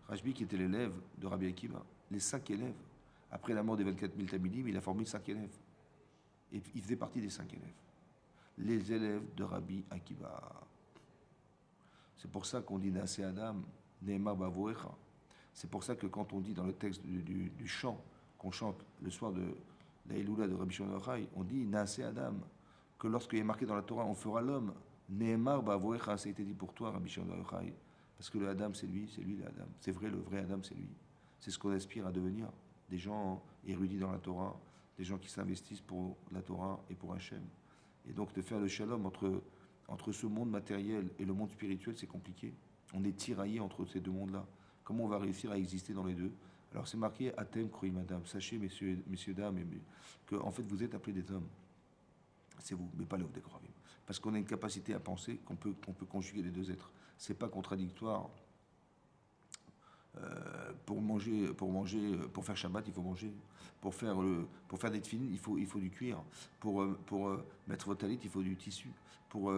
Rajbi qui était l'élève de Rabbi Akiva, les 5 élèves. Après la mort des 24 000 Talmidim, il a formé 5 élèves. Et il faisait partie des 5 élèves. Les élèves de Rabbi Akiva. C'est pour ça qu'on dit Naaseh Adam, Ne'emar Bavoecha. C'est pour ça que quand on dit dans le texte du chant, qu'on chante le soir de la Eloula de Rabbi Shimon Bar Yochai, on dit Naaseh Adam, que lorsqu'il est marqué dans la Torah, on fera l'homme. Ne'emar Bavoecha, ça a été dit pour toi, Rabbi Shimon Bar Yochai. Parce que le Adam, c'est lui le Adam. C'est vrai, le vrai Adam, c'est lui. C'est ce qu'on aspire à devenir. Des gens érudits dans la Torah, des gens qui s'investissent pour la Torah et pour Hachem. Et donc de faire le shalom entre ce monde matériel et le monde spirituel, c'est compliqué. On est tiraillé entre ces deux mondes-là. Comment on va réussir à exister dans les deux? Alors c'est marqué Atem Kroim Adam. Sachez, messieurs, dames, que en fait vous êtes appelés des hommes. C'est vous, mais pas les Ovdekrovim. Parce qu'on a une capacité à penser qu'on peut conjuguer les deux êtres. C'est pas contradictoire. Pour faire Shabbat, il faut manger. Pour faire des tefilines, il faut du cuir. Pour mettre votre talit, il faut du tissu. Pour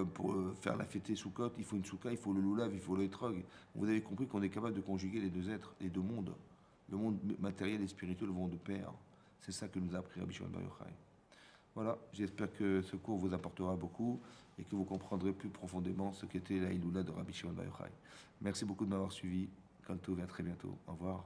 faire la fêtée Soukot, il faut une souka, il faut le loulav, il faut le etrog. Vous avez compris qu'on est capable de conjuguer les deux êtres, les deux mondes. Le monde matériel et spirituel vont de pair. C'est ça que nous a appris Rabbi Shimon Bar Yochai. Voilà, j'espère que ce cours vous apportera beaucoup et que vous comprendrez plus profondément ce qu'était la Iloula de Rabbi Shimon Bar Yochai. Merci beaucoup de m'avoir suivi. Quant à vous, à très bientôt. Au revoir.